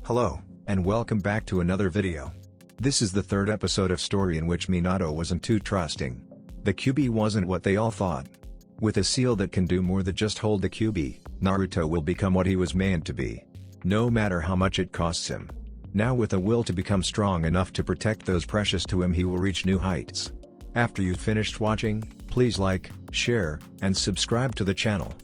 Hello, and welcome back to another video. This is the third episode of story in which Minato wasn't too trusting. The QB wasn't what they all thought. With a seal that can do more than just hold the QB, Naruto will become what he was meant to be. No matter how much it costs him. Now with a will to become strong enough to protect those precious to him, he will reach new heights. After you've finished watching, please like, share, and subscribe to the channel.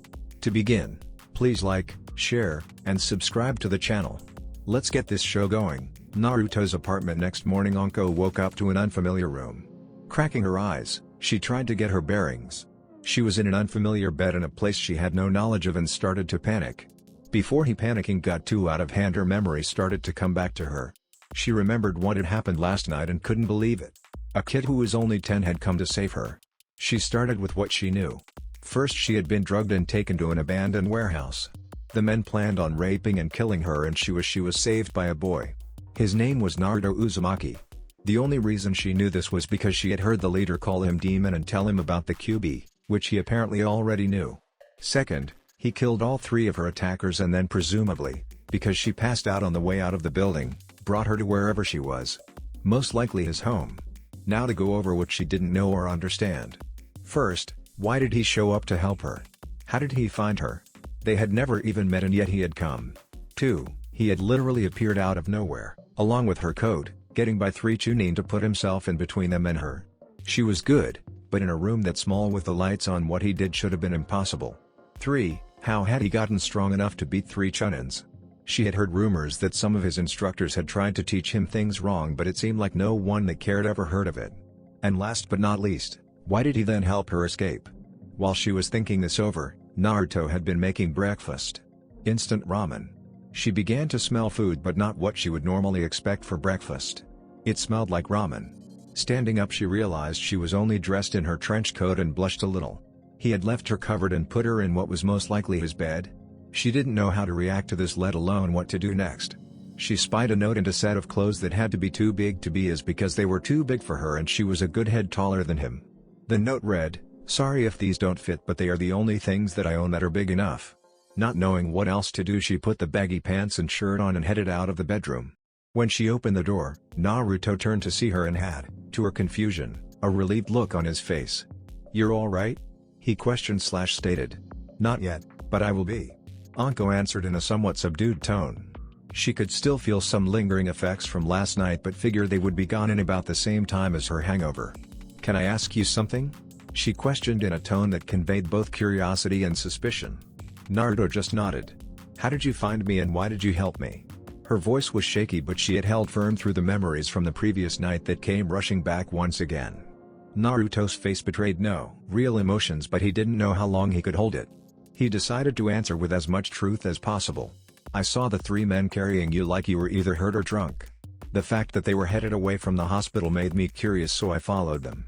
To begin, please like, share, and subscribe to the channel. Let's get this show going. Naruto's apartment. Next morning, Anko woke up to an unfamiliar room. Cracking her eyes, she tried to get her bearings. She was in an unfamiliar bed in a place she had no knowledge of and started to panic. Before he panicking got too out of hand, her memory started to come back to her. She remembered what had happened last night and couldn't believe it. A kid who was only 10 had come to save her. She started with what she knew. First, she had been drugged and taken to an abandoned warehouse. The men planned on raping and killing her, and she was saved by a boy. His name was Naruto Uzumaki. The only reason she knew this was because she had heard the leader call him demon and tell him about the QB, which he apparently already knew. Second, he killed all 3 of her attackers and then presumably, because she passed out on the way out of the building, brought her to wherever she was. Most likely his home. Now to go over what she didn't know or understand. First, why did he show up to help her? How did he find her? They had never even met and yet he had come. 2. He had literally appeared out of nowhere, along with her code, getting by 3 Chunin to put himself in between them and her. She was good, but in a room that small with the lights on, what he did should have been impossible. 3. How had he gotten strong enough to beat 3 Chunins? She had heard rumors that some of his instructors had tried to teach him things wrong, but it seemed like no one that cared ever heard of it. And last but not least, why did he then help her escape? While she was thinking this over, Naruto had been making breakfast. Instant ramen. She began to smell food, but not what she would normally expect for breakfast. It smelled like ramen. Standing up, she realized she was only dressed in her trench coat and blushed a little. He had left her covered and put her in what was most likely his bed. She didn't know how to react to this, let alone what to do next. She spied a note and a set of clothes that had to be too big to be his because they were too big for her and she was a good head taller than him. The note read, "Sorry if these don't fit, but they are the only things that I own that are big enough." Not knowing what else to do, she put the baggy pants and shirt on and headed out of the bedroom. When she opened the door, Naruto turned to see her and had, to her confusion, a relieved look on his face. "You're alright?" he questioned/stated. "Not yet, but I will be," Anko answered in a somewhat subdued tone. She could still feel some lingering effects from last night but figured they would be gone in about the same time as her hangover. "Can I ask you something?" she questioned in a tone that conveyed both curiosity and suspicion. Naruto just nodded. "How did you find me and why did you help me?" Her voice was shaky, but she had held firm through the memories from the previous night that came rushing back once again. Naruto's face betrayed no real emotions, but he didn't know how long he could hold it. He decided to answer with as much truth as possible. "I saw the 3 men carrying you like you were either hurt or drunk. The fact that they were headed away from the hospital made me curious, so I followed them.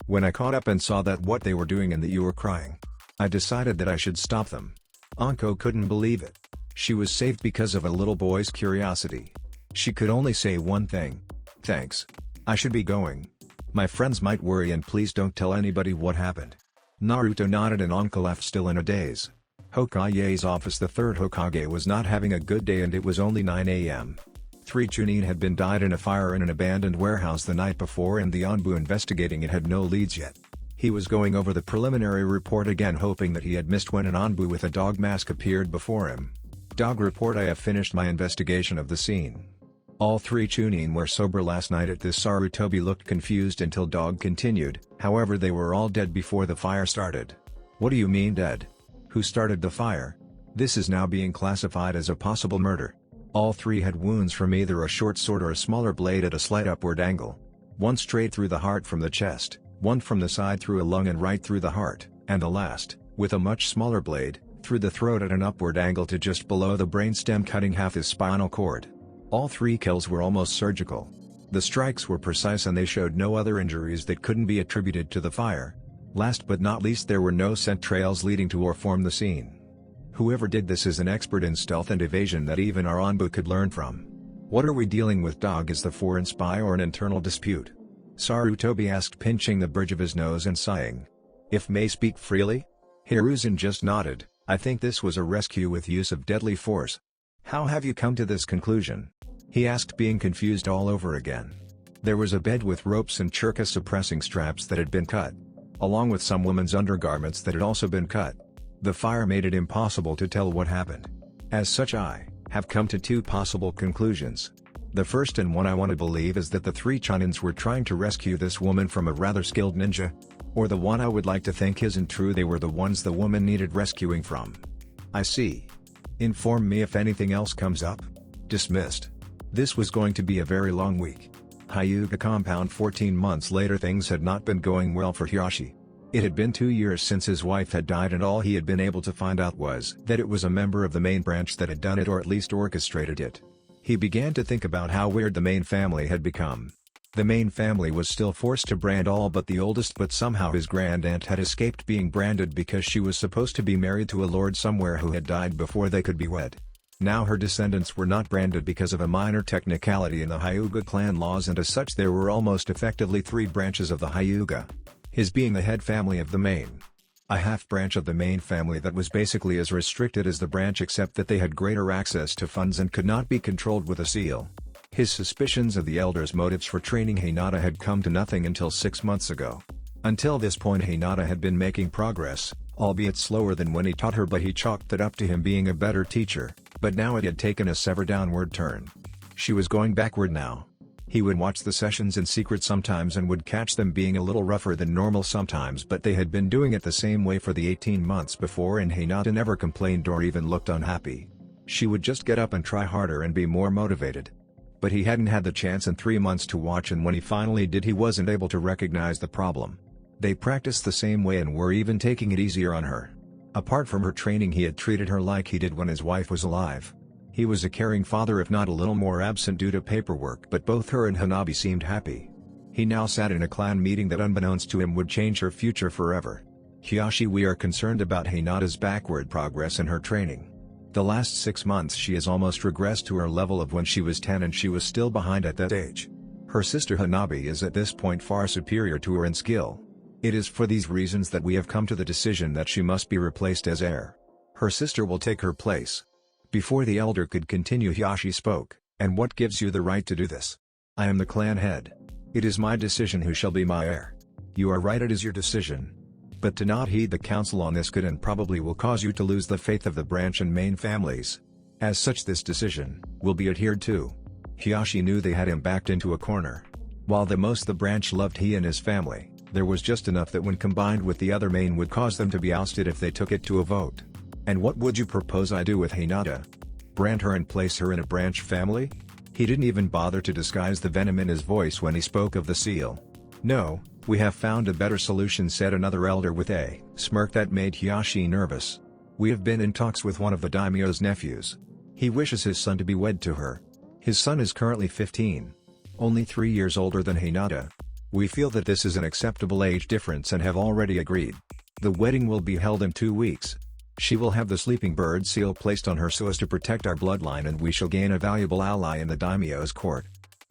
When I caught up and saw that what they were doing and that you were crying, I decided that I should stop them." Anko couldn't believe it. She was saved because of a little boy's curiosity. She could only say one thing. "Thanks. I should be going. My friends might worry, and please don't tell anybody what happened." Naruto nodded and Anko left, still in a daze. Hokage's office. The 3rd Hokage was not having a good day and it was only 9 a.m. 3 Chunin had been died in a fire in an abandoned warehouse the night before, and the Anbu investigating it had no leads yet. He was going over the preliminary report again, hoping that he had missed when an Anbu with a dog mask appeared before him. "Dog report: I have finished my investigation of the scene. All 3 Chunin were sober last night at this." Sarutobi looked confused until Dog continued, "However, they were all dead before the fire started." "What do you mean dead? Who started the fire?" "This is now being classified as a possible murder. All 3 had wounds from either a short sword or a smaller blade at a slight upward angle. One straight through the heart from the chest, one from the side through a lung and right through the heart, and the last, with a much smaller blade, through the throat at an upward angle to just below the brainstem, cutting half his spinal cord. All 3 kills were almost surgical. The strikes were precise and they showed no other injuries that couldn't be attributed to the fire. Last but not least, there were no scent trails leading to or from the scene. Whoever did this is an expert in stealth and evasion that even our Anbu could learn from." "What are we dealing with, Dog? Is the foreign spy or an internal dispute?" Sarutobi asked, pinching the bridge of his nose and sighing. "If may speak freely?" Hiruzen just nodded. "I think this was a rescue with use of deadly force." "How have you come to this conclusion?" He asked, being confused all over again. There was a bed with ropes and churka suppressing straps that had been cut, along with some women's undergarments that had also been cut. The fire made it impossible to tell what happened. As such, I have come to two possible conclusions. The first, and one I want to believe, is that the three Chunins were trying to rescue this woman from a rather skilled ninja. Or the one I would like to think isn't true, they were the ones the woman needed rescuing from. I see. Inform me if anything else comes up. Dismissed. This was going to be a very long week. Hyuga compound. 14 months later, things had not been going well for Hiyashi. It had been 2 years since his wife had died, and all he had been able to find out was that it was a member of the main branch that had done it, or at least orchestrated it. He began to think about how weird the main family had become. The main family was still forced to brand all but the oldest, but somehow his grandaunt had escaped being branded because she was supposed to be married to a lord somewhere who had died before they could be wed. Now her descendants were not branded because of a minor technicality in the Hyuga clan laws, and as such there were almost effectively 3 branches of the Hyuga. His being the head family of the main. A half-branch of the main family that was basically as restricted as the branch, except that they had greater access to funds and could not be controlled with a seal. His suspicions of the elders' motives for training Hinata had come to nothing until 6 months ago. Until this point Hinata had been making progress, albeit slower than when he taught her, but he chalked that up to him being a better teacher, but now it had taken a severe downward turn. She was going backward now. He would watch the sessions in secret sometimes and would catch them being a little rougher than normal sometimes, but they had been doing it the same way for the 18 months before, and Hinata never complained or even looked unhappy. She would just get up and try harder and be more motivated. But he hadn't had the chance in 3 months to watch, and when he finally did he wasn't able to recognize the problem. They practiced the same way and were even taking it easier on her. Apart from her training, he had treated her like he did when his wife was alive. He was a caring father, if not a little more absent due to paperwork, but both her and Hanabi seemed happy. He now sat in a clan meeting that unbeknownst to him would change her future forever. Hiyashi, we are concerned about Hinata's backward progress in her training. The last 6 months she has almost regressed to her level of when she was 10, and she was still behind at that age. Her sister Hanabi is at this point far superior to her in skill. It is for these reasons that we have come to the decision that she must be replaced as heir. Her sister will take her place. Before the elder could continue, Hiyashi spoke. And what gives you the right to do this? I am the clan head. It is my decision who shall be my heir. You are right, it is your decision. But to not heed the council on this could and probably will cause you to lose the faith of the branch and main families. As such, this decision will be adhered to. Hiyashi knew they had him backed into a corner. While the most the branch loved he and his family, there was just enough that when combined with the other main would cause them to be ousted if they took it to a vote. And what would you propose I do with Hinata? Brand her and place her in a branch family? He didn't even bother to disguise the venom in his voice when he spoke of the seal. No, we have found a better solution, said another elder with a smirk that made Hiyashi nervous. We have been in talks with one of the daimyo's nephews. He wishes his son to be wed to her. His son is currently 15. Only 3 years older than Hinata. We feel that this is an acceptable age difference and have already agreed. The wedding will be held in 2 weeks. She will have the sleeping bird seal placed on her so as to protect our bloodline, and we shall gain a valuable ally in the daimyo's court.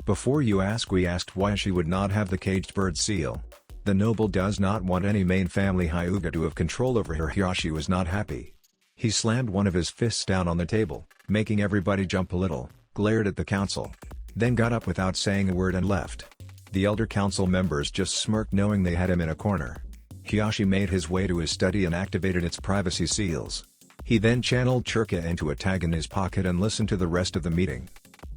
Before you ask, we asked why she would not have the caged bird seal. The noble does not want any main family Hyuga to have control over her. Hiyashi was not happy. He slammed one of his fists down on the table, making everybody jump a little, glared at the council, then got up without saying a word and left. The elder council members just smirked, knowing they had him in a corner. Hiyashi made his way to his study and activated its privacy seals. He then channeled churka into a tag in his pocket and listened to the rest of the meeting.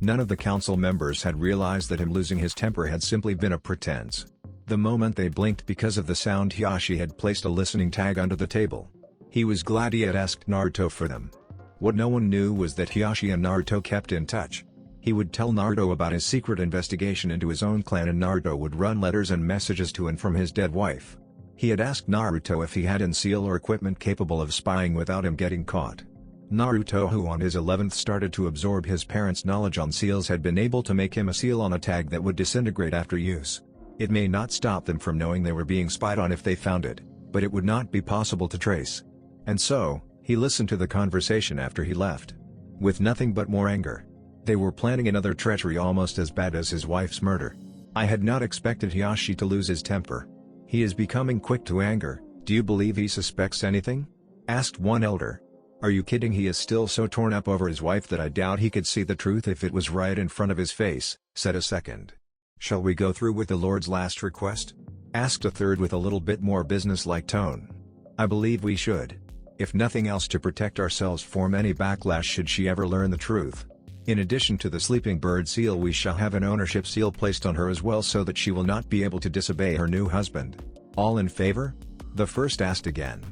None of the council members had realized that him losing his temper had simply been a pretense. The moment they blinked because of the sound, Hiyashi had placed a listening tag under the table. He was glad he had asked Naruto for them. What no one knew was that Hiyashi and Naruto kept in touch. He would tell Naruto about his secret investigation into his own clan, and Naruto would run letters and messages to and from his dead wife. He had asked Naruto if he had an seal or equipment capable of spying without him getting caught. Naruto, who on his 11th started to absorb his parents' knowledge on seals, had been able to make him a seal on a tag that would disintegrate after use. It may not stop them from knowing they were being spied on if they found it, but it would not be possible to trace. And so, he listened to the conversation after he left. With nothing but more anger. They were planning another treachery almost as bad as his wife's murder. I had not expected Hiyashi to lose his temper. He is becoming quick to anger. Do you believe he suspects anything? Asked one elder. Are you kidding? He is still so torn up over his wife that I doubt he could see the truth if it was right in front of his face, said a second. Shall we go through with the Lord's last request? Asked a third with a little bit more business-like tone. I believe we should. If nothing else, to protect ourselves from any backlash should she ever learn the truth. In addition to the sleeping bird seal, we shall have an ownership seal placed on her as well so that she will not be able to disobey her new husband. All in favor? The first asked again.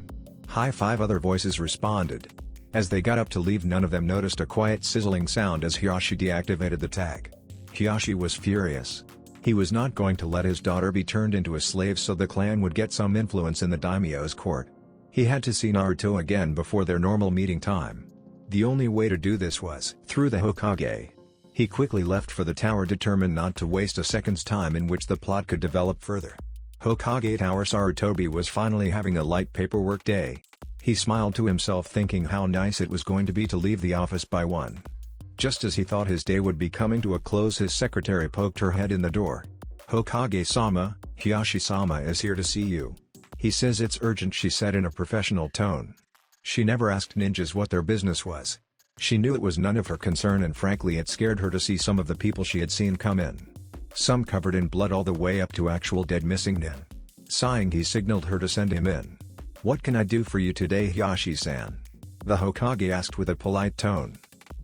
High five, other voices responded. As they got up to leave, none of them noticed a quiet sizzling sound as Hiyashi deactivated the tag. Hiyashi was furious. He was not going to let his daughter be turned into a slave so the clan would get some influence in the daimyo's court. He had to see Naruto again before their normal meeting time. The only way to do this was through the Hokage. He quickly left for the tower, determined not to waste a second's time in which the plot could develop further. Hokage Tower. Sarutobi was finally having a light paperwork day. He smiled to himself, thinking how nice it was going to be to leave the office by 1. Just as he thought his day would be coming to a close, his secretary poked her head in the door. Hokage-sama, Hiyashi-sama is here to see you. He says it's urgent, she said in a professional tone. She never asked ninjas what their business was. She knew it was none of her concern, and frankly it scared her to see some of the people she had seen come in. Some covered in blood all the way up to actual dead missing nin. Sighing, he signaled her to send him in. What can I do for you today, Hiyashi-san? The Hokage asked with a polite tone.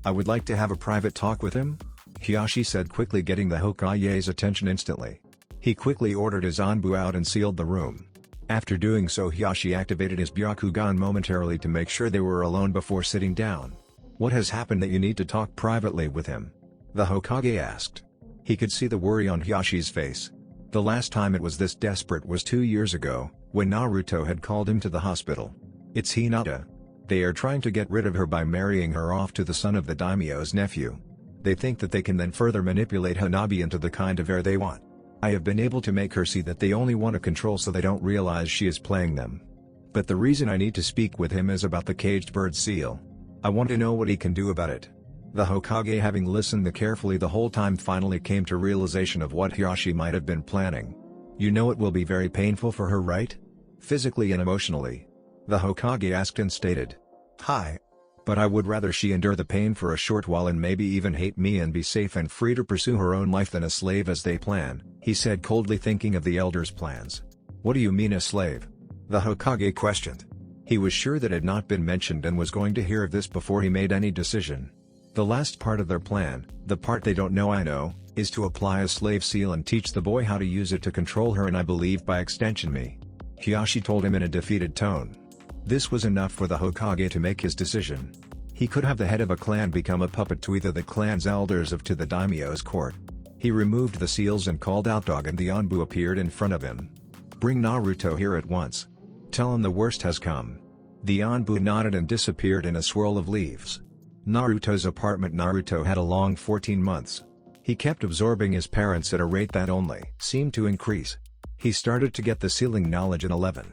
I would like to have a private talk with him, Hiyashi said, quickly getting the Hokage's attention instantly. He quickly ordered his Anbu out and sealed the room. After doing so, Hiyashi activated his Byakugan momentarily to make sure they were alone before sitting down. What has happened that you need to talk privately with him? The Hokage asked. He could see the worry on Hiyashi's face. The last time it was this desperate was 2 years ago, when Naruto had called him to the hospital. It's Hinata. They are trying to get rid of her by marrying her off to the son of the daimyo's nephew. They think that they can then further manipulate Hanabi into the kind of heir they want. I have been able to make her see that they only want to control so they don't realize she is playing them. But the reason I need to speak with him is about the caged bird seal. I want to know what he can do about it. The Hokage, having listened carefully the whole time, finally came to realization of what Hiyashi might have been planning. You know it will be very painful for her, right? Physically and emotionally. The Hokage asked and stated. Hi. But I would rather she endure the pain for a short while and maybe even hate me and be safe and free to pursue her own life than a slave as they plan, he said, coldly thinking of the elders' plans. What do you mean a slave? The Hokage questioned. He was sure that had not been mentioned and was going to hear of this before he made any decision. The last part of their plan, the part they don't know I know, is to apply a slave seal and teach the boy how to use it to control her and I believe by extension me. Hiyashi told him in a defeated tone. This was enough for the Hokage to make his decision. He could have the head of a clan become a puppet to either the clan's elders or to the daimyo's court. He removed the seals and called out Dog, and the Anbu appeared in front of him. Bring Naruto here at once. Tell him the worst has come. The Anbu nodded and disappeared in a swirl of leaves. Naruto's apartment. Naruto had a long 14 months. He kept absorbing his parents at a rate that only seemed to increase. He started to get the sealing knowledge in 11.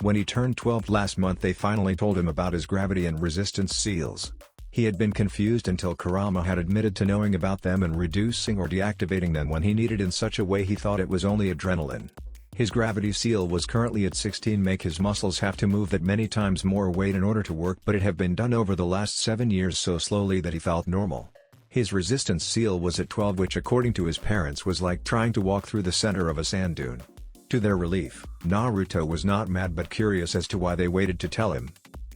When he turned 12 last month, they finally told him about his gravity and resistance seals. He had been confused until Kurama had admitted to knowing about them and reducing or deactivating them when he needed in such a way he thought it was only adrenaline. His gravity seal was currently at 16, make his muscles have to move that many times more weight in order to work, but it had been done over the last 7 years so slowly that he felt normal. His resistance seal was at 12, which according to his parents was like trying to walk through the center of a sand dune. To their relief, Naruto was not mad but curious as to why they waited to tell him.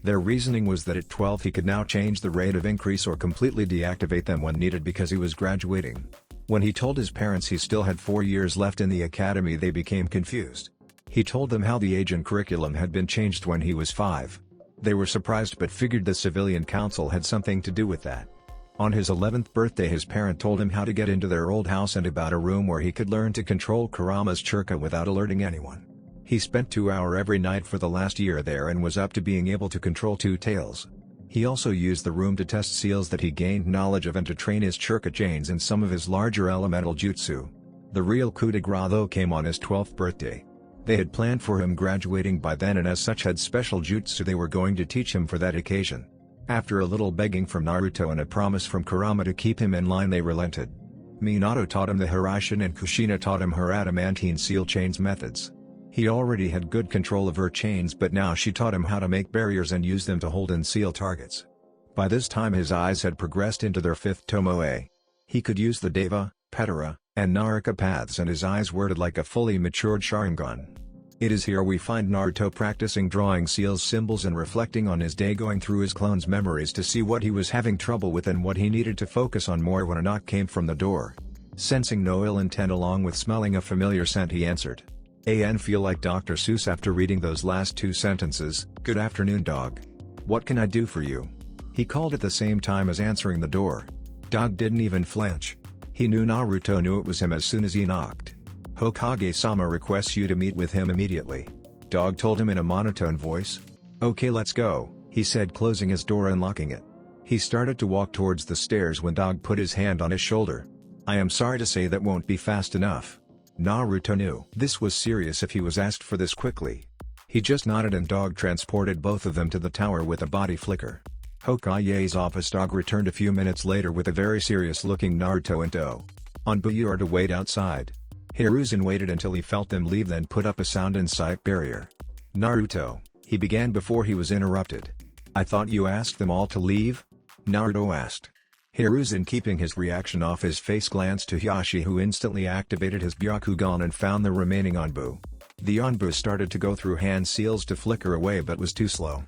Their reasoning was that at 12 he could now change the rate of increase or completely deactivate them when needed because he was graduating. When he told his parents he still had 4 years left in the academy, they became confused. He told them how the age and curriculum had been changed when he was 5. They were surprised but figured the civilian council had something to do with that. On his 11th birthday, his parent told him how to get into their old house and about a room where he could learn to control Kurama's chakra without alerting anyone. He spent 2 hours every night for the last year there and was up to being able to control 2 tails. He also used the room to test seals that he gained knowledge of and to train his chakra chains in some of his larger elemental jutsu. The real coup de grace though came on his 12th birthday. They had planned for him graduating by then and as such had special jutsu they were going to teach him for that occasion. After a little begging from Naruto and a promise from Kurama to keep him in line, they relented. Minato taught him the Hiraishin and Kushina taught him her adamantine seal chains methods. He already had good control of her chains, but now she taught him how to make barriers and use them to hold and seal targets. By this time his eyes had progressed into their 5th tomoe. He could use the Deva, Petara, and Naraka paths, and his eyes worded like a fully matured Sharingan. It is here we find Naruto practicing drawing seals symbols and reflecting on his day, going through his clone's memories to see what he was having trouble with and what he needed to focus on more when a knock came from the door. Sensing no ill intent along with smelling a familiar scent, he answered. Feel like Dr. Seuss after reading those last 2 sentences, "Good afternoon, dog. What can I do for you?" He called at the same time as answering the door. Dog didn't even flinch. He knew Naruto knew it was him as soon as he knocked. "Hokage-sama requests you to meet with him immediately," Dog told him in a monotone voice. "Okay, let's go," he said, closing his door and locking it. He started to walk towards the stairs when Dog put his hand on his shoulder. "I am sorry to say that won't be fast enough." Naruto knew this was serious if he was asked for this quickly. He just nodded and Dog transported both of them to the tower with a body flicker. Hokage's office. Dog returned a few minutes later with a very serious-looking Naruto in tow. "Anbu, you are to wait outside." Hiruzen waited until he felt them leave, then put up a sound and sight barrier. "Naruto," he began before he was interrupted. "I thought you asked them all to leave?" Naruto asked. Hiruzen, keeping his reaction off his face, glanced to Hiyashi, who instantly activated his Byakugan and found the remaining Anbu. The Anbu started to go through hand seals to flicker away but was too slow.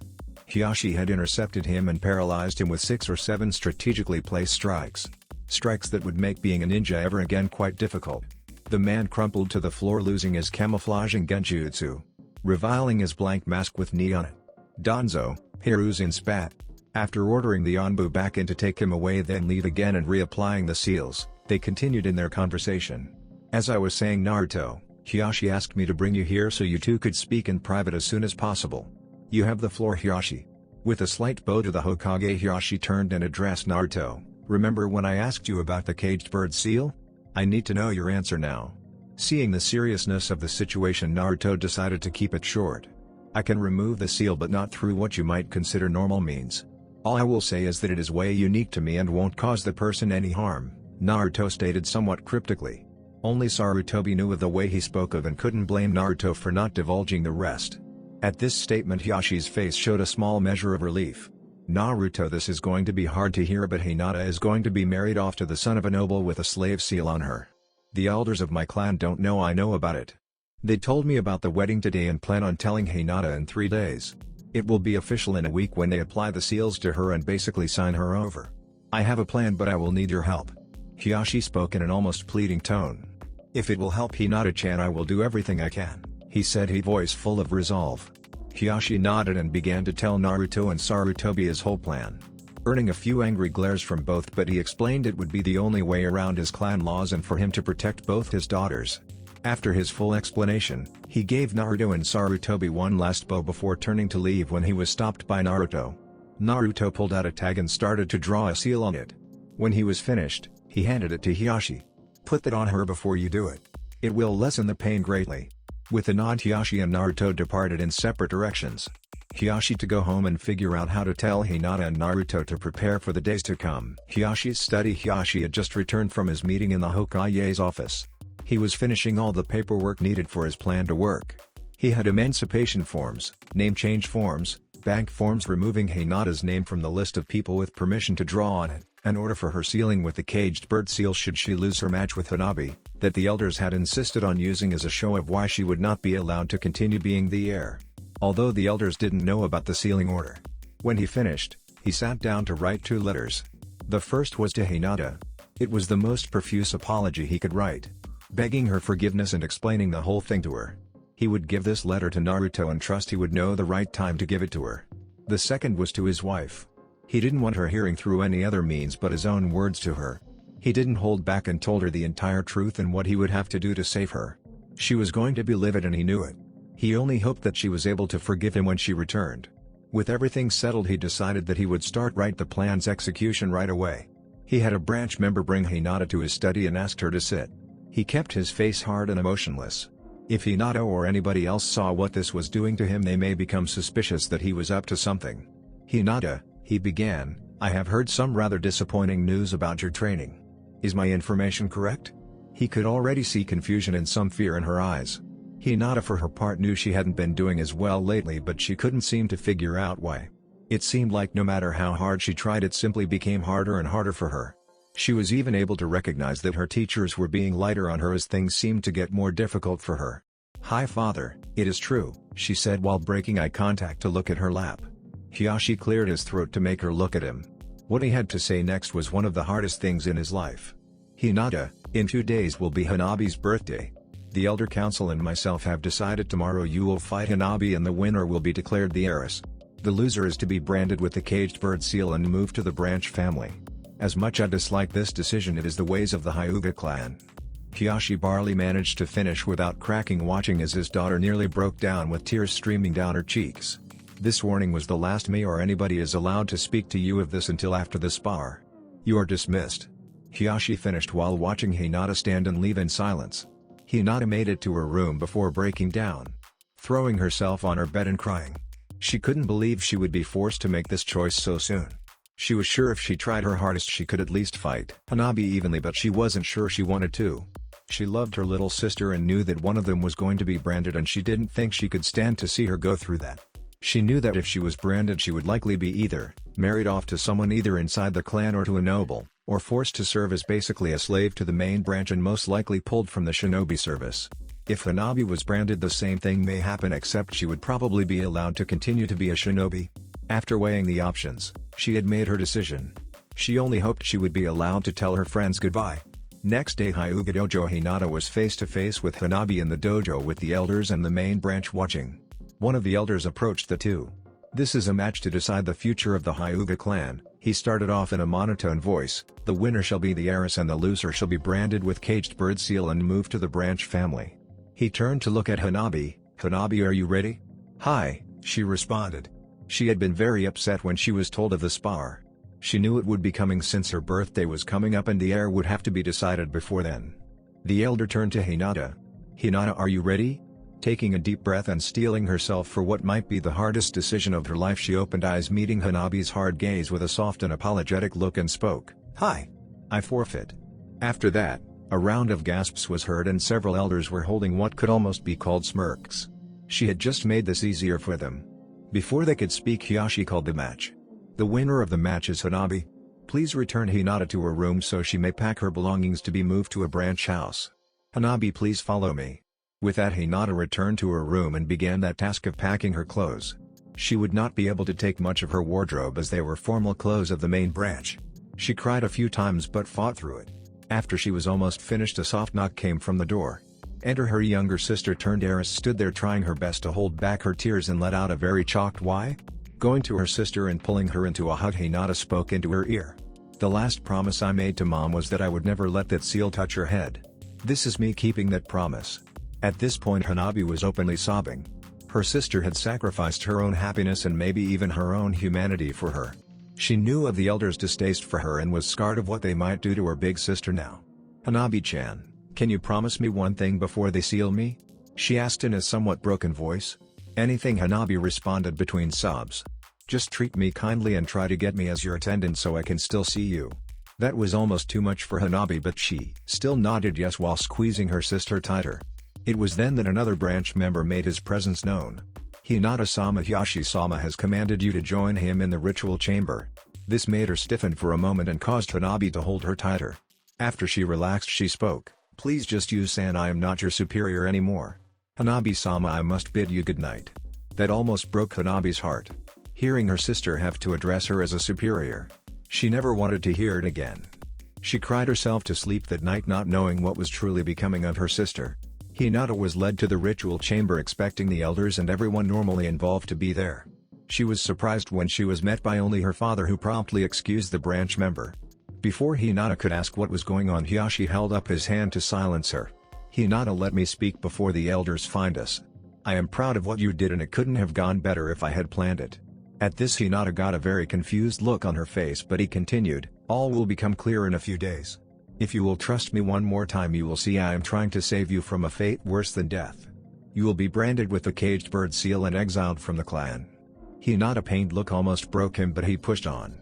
Hiyashi had intercepted him and paralyzed him with 6 or 7 strategically placed strikes. Strikes that would make being a ninja ever again quite difficult. The man crumpled to the floor, losing his camouflaging genjutsu, revealing his blank mask with knee on it. "Danzo," Hiruzen spat. After ordering the Anbu back in to take him away then leave again and reapplying the seals, they continued in their conversation. "As I was saying, Naruto, Hiyashi asked me to bring you here so you two could speak in private as soon as possible. You have the floor, Hiyashi." With a slight bow to the Hokage, Hiyashi turned and addressed Naruto. "Remember when I asked you about the caged bird seal? I need to know your answer now." Seeing the seriousness of the situation, Naruto decided to keep it short. "I can remove the seal, but not through what you might consider normal means. All I will say is that it is way unique to me and won't cause the person any harm," Naruto stated somewhat cryptically. Only Sarutobi knew of the way he spoke of and couldn't blame Naruto for not divulging the rest. At this statement, Hiyashi's face showed a small measure of relief. "Naruto, this is going to be hard to hear, but Hinata is going to be married off to the son of a noble with a slave seal on her. The elders of my clan don't know I know about it. They told me about the wedding today and plan on telling Hinata in 3 days. It will be official in a week when they apply the seals to her and basically sign her over. I have a plan, but I will need your help." Hiyashi spoke in an almost pleading tone. "If it will help Hinata-chan, I will do everything I can," he said, his voice full of resolve. Hiyashi nodded and began to tell Naruto and Sarutobi his whole plan. Earning a few angry glares from both, but he explained it would be the only way around his clan laws and for him to protect both his daughters. After his full explanation, he gave Naruto and Sarutobi one last bow before turning to leave when he was stopped by Naruto. Naruto pulled out a tag and started to draw a seal on it. When he was finished, he handed it to Hiyashi. "Put that on her before you do it. It will lessen the pain greatly." With a nod, Hiyashi and Naruto departed in separate directions. Hiyashi to go home and figure out how to tell Hinata and Naruto to prepare for the days to come. Hiyashi's study. Hiyashi had just returned from his meeting in the Hokage's office. He was finishing all the paperwork needed for his plan to work. He had emancipation forms, name change forms, bank forms, removing Hinata's name from the list of people with permission to draw on it, an order for her sealing with the caged bird seal should she lose her match with Hanabi, that the elders had insisted on using as a show of why she would not be allowed to continue being the heir. Although the elders didn't know about the sealing order. When he finished, he sat down to write 2 letters. The first was to Hinata. It was the most profuse apology he could write, begging her forgiveness and explaining the whole thing to her. He would give this letter to Naruto and trust he would know the right time to give it to her. The second was to his wife. He didn't want her hearing through any other means but his own words to her. He didn't hold back and told her the entire truth and what he would have to do to save her. She was going to be livid and he knew it. He only hoped that she was able to forgive him when she returned. With everything settled, he decided that he would start the plan's execution right away. He had a branch member bring Hinata to his study and asked her to sit. He kept his face hard and emotionless. If Hinata or anybody else saw what this was doing to him, they may become suspicious that he was up to something. "Hinata," he began, "I have heard some rather disappointing news about your training. Is my information correct?" He could already see confusion and some fear in her eyes. Hinata for her part knew she hadn't been doing as well lately, but she couldn't seem to figure out why. It seemed like no matter how hard she tried, it simply became harder and harder for her. She was even able to recognize that her teachers were being lighter on her as things seemed to get more difficult for her. "Hi father, it is true," she said while breaking eye contact to look at her lap. Hiyashi cleared his throat to make her look at him. What he had to say next was one of the hardest things in his life. "Hinata, in 2 days will be Hanabi's birthday. The Elder Council and myself have decided tomorrow you will fight Hanabi and the winner will be declared the heiress. The loser is to be branded with the caged bird seal and moved to the branch family. As much I dislike this decision, it is the ways of the Hyuga clan." Hiyashi barely managed to finish without cracking, watching as his daughter nearly broke down with tears streaming down her cheeks. "This warning was the last me or anybody is allowed to speak to you of this until after the spar. You are dismissed." Hiyashi finished while watching Hinata stand and leave in silence. Hinata made it to her room before breaking down, throwing herself on her bed and crying. She couldn't believe she would be forced to make this choice so soon. She was sure if she tried her hardest she could at least fight Hanabi evenly, but she wasn't sure she wanted to. She loved her little sister and knew that one of them was going to be branded, and she didn't think she could stand to see her go through that. She knew that if she was branded she would likely be either married off to someone either inside the clan or to a noble, or forced to serve as basically a slave to the main branch and most likely pulled from the shinobi service. If Hanabi was branded, the same thing may happen, except she would probably be allowed to continue to be a shinobi. After weighing the options, she had made her decision. She only hoped she would be allowed to tell her friends goodbye. Next day, Hyuga Dojo, Hinata was face to face with Hanabi in the dojo with the elders and the main branch watching. One of the elders approached the two. "This is a match to decide the future of the Hyuga clan," he started off in a monotone voice. "The winner shall be the heiress and the loser shall be branded with caged bird seal and moved to the branch family." He turned to look at Hanabi. "Hanabi, are you ready?" "Hi," she responded. She had been very upset when she was told of the spar. She knew it would be coming since her birthday was coming up and the heir would have to be decided before then. The elder turned to Hinata. "Hinata, are you ready?" Taking a deep breath and steeling herself for what might be the hardest decision of her life, she opened eyes, meeting Hanabi's hard gaze with a soft and apologetic look, and spoke. "Hi. I forfeit." After that, a round of gasps was heard and several elders were holding what could almost be called smirks. She had just made this easier for them. Before they could speak, Hiyashi called the match. "The winner of the match is Hanabi. Please return Hinata to her room so she may pack her belongings to be moved to a branch house. Hanabi, please follow me." With that, Hinata returned to her room and began that task of packing her clothes. She would not be able to take much of her wardrobe as they were formal clothes of the main branch. She cried a few times but fought through it. After she was almost finished, a soft knock came from the door. Enter her younger sister turned heiress stood there trying her best to hold back her tears and let out a very shocked "Why?" Going to her sister and pulling her into a hug, Hinata spoke into her ear. "The last promise I made to Mom was that I would never let that seal touch her head. This is me keeping that promise." At this point, Hanabi was openly sobbing. Her sister had sacrificed her own happiness and maybe even her own humanity for her. She knew of the elders' distaste for her and was scarred of what they might do to her big sister now. "Hanabi-chan, can you promise me one thing before they seal me?" she asked in a somewhat broken voice. "Anything," Hanabi responded between sobs. "Just treat me kindly and try to get me as your attendant so I can still see you." That was almost too much for Hanabi, but she still nodded yes while squeezing her sister tighter. It was then that another branch member made his presence known. "Hinata-sama, Hiyashi-sama has commanded you to join him in the ritual chamber." This made her stiffen for a moment and caused Hanabi to hold her tighter. After she relaxed, she spoke. "Please just use-san, I am not your superior anymore. Hanabi-sama, I must bid you goodnight." That almost broke Hanabi's heart. Hearing her sister have to address her as a superior. She never wanted to hear it again. She cried herself to sleep that night, not knowing what was truly becoming of her sister. Hinata was led to the ritual chamber expecting the elders and everyone normally involved to be there. She was surprised when she was met by only her father, who promptly excused the branch member. Before Hinata could ask what was going on, Hiyashi held up his hand to silence her. "Hinata, let me speak before the elders find us. I am proud of what you did and it couldn't have gone better if I had planned it." At this, Hinata got a very confused look on her face, but he continued, "All will become clear in a few days. If you will trust me one more time, you will see I am trying to save you from a fate worse than death. You will be branded with the caged bird seal and exiled from the clan." Hinata's pained look almost broke him, but he pushed on.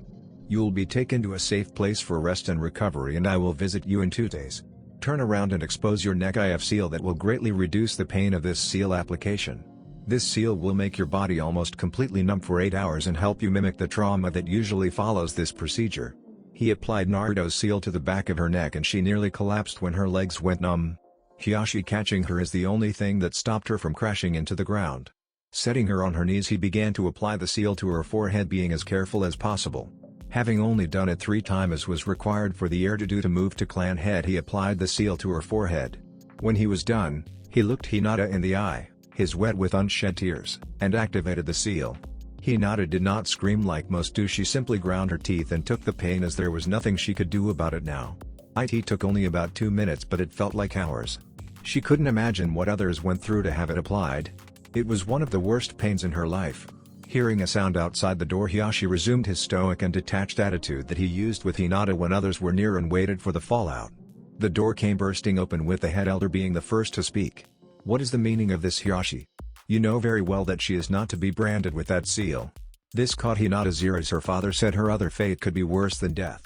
"You will be taken to a safe place for rest and recovery, and I will visit you in 2 days. Turn around and expose your neck. I have seal that will greatly reduce the pain of this seal application. This seal will make your body almost completely numb for 8 hours and help you mimic the trauma that usually follows this procedure. He applied Naruto's seal to the back of her neck and she nearly collapsed when her legs went numb. Hiyashi catching her is the only thing that stopped her from crashing into the ground. Setting her on her knees, he began to apply the seal to her forehead, being as careful as possible. Having only done it 3 times as was required for the heir to move to clan head, he applied the seal to her forehead. When he was done, he looked Hinata in the eye, his wet with unshed tears, and activated the seal. Hinata did not scream like most do. She simply ground her teeth and took the pain as there was nothing she could do about it now. It took only about 2 minutes, but it felt like hours. She couldn't imagine what others went through to have it applied. It was one of the worst pains in her life. Hearing a sound outside the door, Hiyashi resumed his stoic and detached attitude that he used with Hinata when others were near and waited for the fallout. The door came bursting open with the head elder being the first to speak. What is the meaning of this, Hiyashi? You know very well that she is not to be branded with that seal. This caught Hinata's ear as her father said her other fate could be worse than death.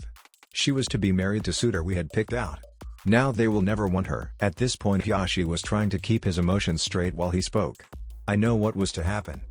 She was to be married to suitor we had picked out. Now they will never want her. At this point Hiyashi was trying to keep his emotions straight while he spoke. I know what was to happen.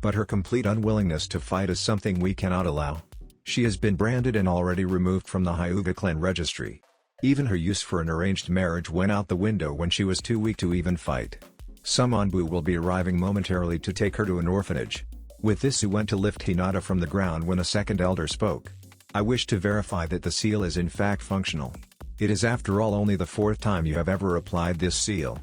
But her complete unwillingness to fight is something we cannot allow. She has been branded and already removed from the Hyuga clan registry. Even her use for an arranged marriage went out the window when she was too weak to even fight. Some Anbu will be arriving momentarily to take her to an orphanage. With this he went to lift Hinata from the ground when a second elder spoke. I wish to verify that the seal is in fact functional. It is after all only the 4th time you have ever applied this seal.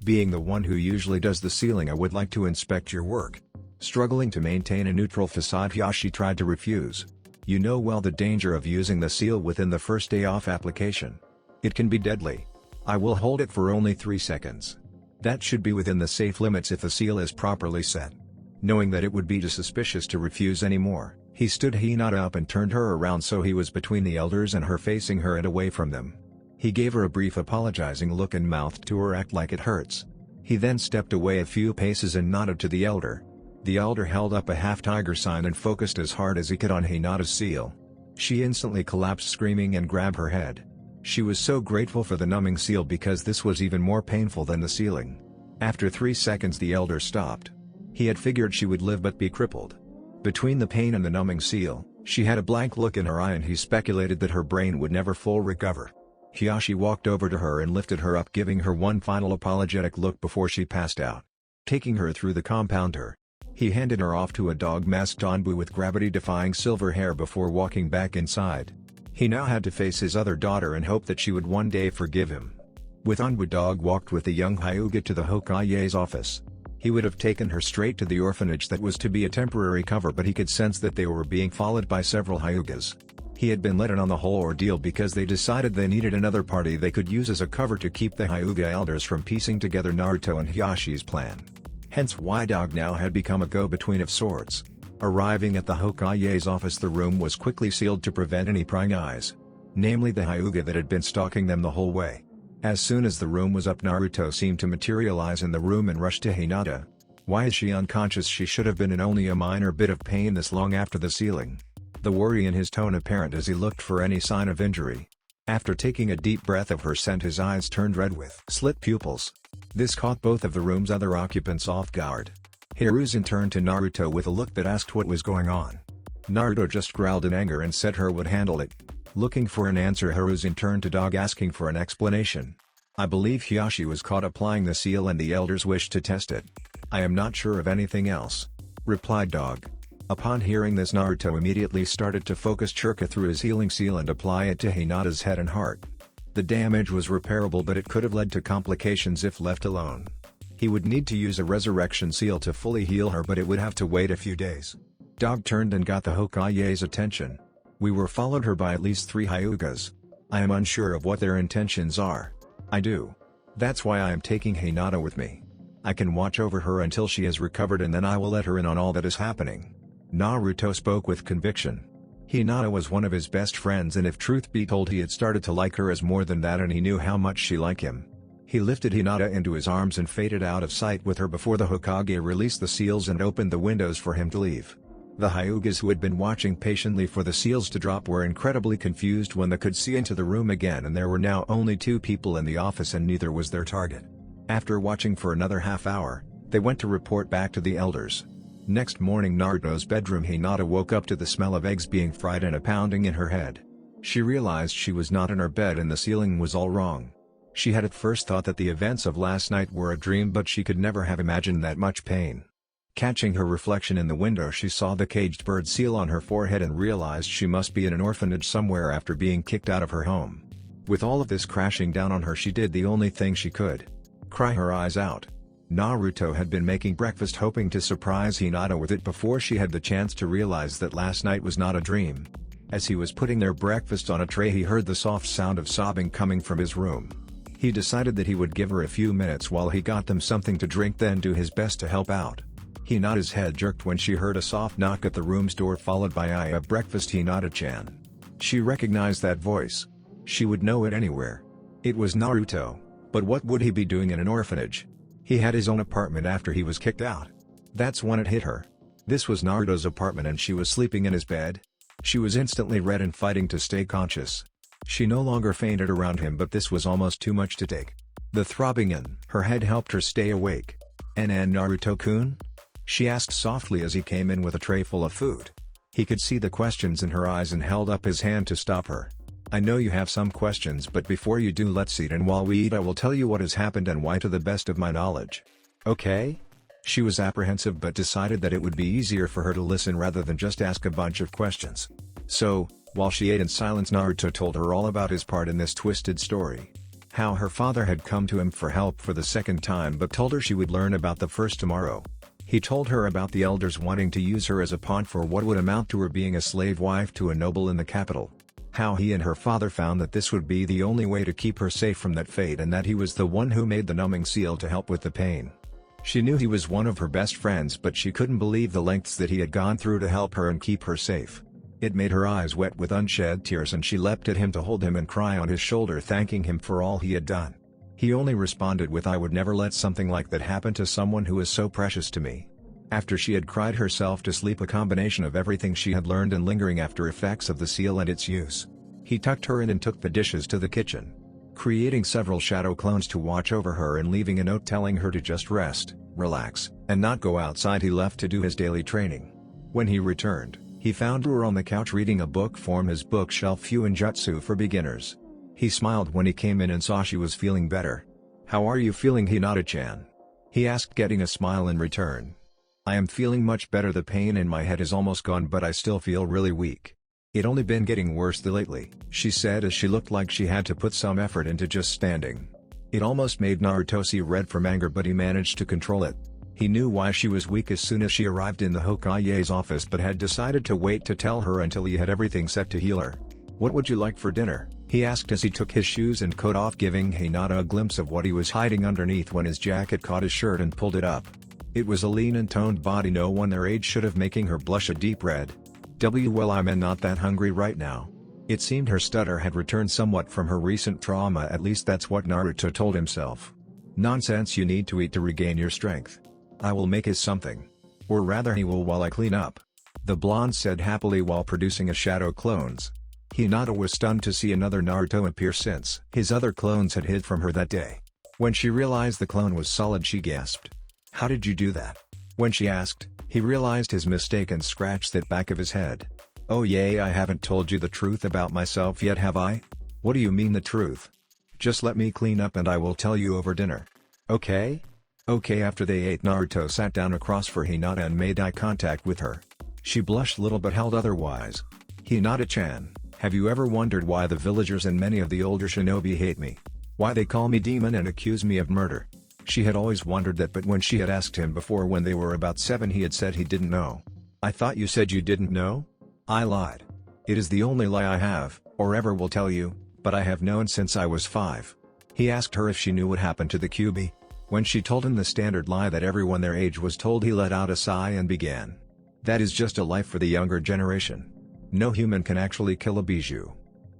Being the one who usually does the sealing, I would like to inspect your work. Struggling to maintain a neutral facade, Hiyashi tried to refuse. You know well the danger of using the seal within the first day off application. It can be deadly. I will hold it for only 3 seconds. That should be within the safe limits if the seal is properly set. Knowing that it would be too suspicious to refuse anymore, he stood Hinata up and turned her around so he was between the elders and her, facing her and away from them. He gave her a brief apologizing look and mouthed to her, act like it hurts. He then stepped away a few paces and nodded to the elder. The elder held up a half-tiger sign and focused as hard as he could on Hinata's seal. She instantly collapsed screaming and grabbed her head. She was so grateful for the numbing seal because this was even more painful than the sealing. After 3 seconds the elder stopped. He had figured she would live but be crippled. Between the pain and the numbing seal, she had a blank look in her eye and he speculated that her brain would never fully recover. Hiyashi walked over to her and lifted her up, giving her one final apologetic look before she passed out. Taking her through the compounder, he handed her off to a dog-masked Anbu with gravity-defying silver hair before walking back inside. He now had to face his other daughter and hope that she would one day forgive him. With Anbu, Dog walked with the young Hyuga to the Hokage's office. He would have taken her straight to the orphanage that was to be a temporary cover, but he could sense that they were being followed by several Hyugas. He had been let in on the whole ordeal because they decided they needed another party they could use as a cover to keep the Hyuga elders from piecing together Naruto and Hiyashi's plan. Hence why Dog now had become a go-between of sorts. Arriving at the Hokage's office, the room was quickly sealed to prevent any prying eyes. Namely the Hyuga that had been stalking them the whole way. As soon as the room was up, Naruto seemed to materialize in the room and rushed to Hinata. Why is she unconscious? She should have been in only a minor bit of pain this long after the sealing. The worry in his tone apparent as he looked for any sign of injury. After taking a deep breath of her scent, his eyes turned red with slit pupils. This caught both of the room's other occupants off guard. Hiruzen turned to Naruto with a look that asked what was going on. Naruto just growled in anger and said her would handle it. Looking for an answer, Hiruzen turned to Dog asking for an explanation. I believe Hiyashi was caught applying the seal and the elders wished to test it. I am not sure of anything else, replied Dog. Upon hearing this, Naruto immediately started to focus Churka through his healing seal and apply it to Hinata's head and heart. The damage was repairable, but it could have led to complications if left alone. He would need to use a resurrection seal to fully heal her, but it would have to wait a few days. Dog turned and got the Hokage's attention. We were followed her by at least 3 Hyugas. I am unsure of what their intentions are. I do. That's why I am taking Hinata with me. I can watch over her until she has recovered, and then I will let her in on all that is happening. Naruto spoke with conviction. Hinata was one of his best friends, and if truth be told, he had started to like her as more than that, and he knew how much she liked him. He lifted Hinata into his arms and faded out of sight with her before the Hokage released the seals and opened the windows for him to leave. The Hyugas who had been watching patiently for the seals to drop were incredibly confused when they could see into the room again, and there were now only 2 people in the office and neither was their target. After watching for another half hour, they went to report back to the elders. Next morning, Naruto's bedroom, Hinata woke up to the smell of eggs being fried and a pounding in her head. She realized she was not in her bed and the ceiling was all wrong. She had at first thought that the events of last night were a dream, but she could never have imagined that much pain. Catching her reflection in the window, she saw the caged bird seal on her forehead and realized she must be in an orphanage somewhere after being kicked out of her home. With all of this crashing down on her, she did the only thing she could: cry her eyes out. Naruto had been making breakfast, hoping to surprise Hinata with it before she had the chance to realize that last night was not a dream. As he was putting their breakfast on a tray, he heard the soft sound of sobbing coming from his room. He decided that he would give her a few minutes while he got them something to drink, then do his best to help out. Hinata's head jerked when she heard a soft knock at the room's door, followed by "I have breakfast, Hinata-chan." She recognized that voice. She would know it anywhere. It was Naruto, but what would he be doing in an orphanage? He had his own apartment after he was kicked out. That's when it hit her. This was Naruto's apartment and she was sleeping in his bed? She was instantly red and fighting to stay conscious. She no longer fainted around him, but this was almost too much to take. The throbbing in her head helped her stay awake. "And Naruto-kun?" she asked softly as he came in with a tray full of food. He could see the questions in her eyes and held up his hand to stop her. "I know you have some questions, but before you do, let's eat, and while we eat I will tell you what has happened and why to the best of my knowledge. Okay?" She was apprehensive but decided that it would be easier for her to listen rather than just ask a bunch of questions. So, while she ate in silence, Naruto told her all about his part in this twisted story. How her father had come to him for help for the second time but told her she would learn about the first tomorrow. He told her about the elders wanting to use her as a pawn for what would amount to her being a slave wife to a noble in the capital. How he and her father found that this would be the only way to keep her safe from that fate, and that he was the one who made the numbing seal to help with the pain. She knew he was one of her best friends, but she couldn't believe the lengths that he had gone through to help her and keep her safe. It made her eyes wet with unshed tears and she leapt at him to hold him and cry on his shoulder, thanking him for all he had done. He only responded with, "I would never let something like that happen to someone who is so precious to me." After she had cried herself to sleep, a combination of everything she had learned and lingering after effects of the seal and its use, he tucked her in and took the dishes to the kitchen. Creating several shadow clones to watch over her and leaving a note telling her to just rest, relax, and not go outside, he left to do his daily training. When he returned, he found her on the couch reading a book from his bookshelf, Fuinjutsu for Beginners. He smiled when he came in and saw she was feeling better. "How are you feeling, Hinata-chan?" he asked, getting a smile in return. "I am feeling much better. The pain in my head is almost gone, but I still feel really weak. It only been getting worse lately," she said as she looked like she had to put some effort into just standing. It almost made Naruto see red from anger, but he managed to control it. He knew why she was weak as soon as she arrived in the Hokage's office, but had decided to wait to tell her until he had everything set to heal her. "What would you like for dinner?" he asked as he took his shoes and coat off, giving Hinata a glimpse of what he was hiding underneath when his jacket caught his shirt and pulled it up. It was a lean and toned body no one their age should have, making her blush a deep red. "Well, I'm not that hungry right now." It seemed her stutter had returned somewhat from her recent trauma, at least that's what Naruto told himself. "Nonsense, you need to eat to regain your strength. I will make us something. Or rather he will while I clean up," the blonde said happily while producing a shadow clones. Hinata was stunned to see another Naruto appear since his other clones had hid from her that day. When she realized the clone was solid, she gasped. "How did you do that?" When she asked, he realized his mistake and scratched the back of his head. "Oh yay, I haven't told you the truth about myself yet, have I?" "What do you mean the truth?" "Just let me clean up and I will tell you over dinner." "Okay?" "Okay." After they ate, Naruto sat down across for Hinata and made eye contact with her. She blushed little but held otherwise. "Hinata-chan, have you ever wondered why the villagers and many of the older shinobi hate me? Why they call me demon and accuse me of murder?" She had always wondered that, but when she had asked him before when they were about 7, he had said he didn't know. "I thought you said you didn't know?" "I lied. It is the only lie I have, or ever will tell you, but I have known since I was 5. He asked her if she knew what happened to the Kyuubi. When she told him the standard lie that everyone their age was told, he let out a sigh and began. "That is just a life for the younger generation. No human can actually kill a bijou.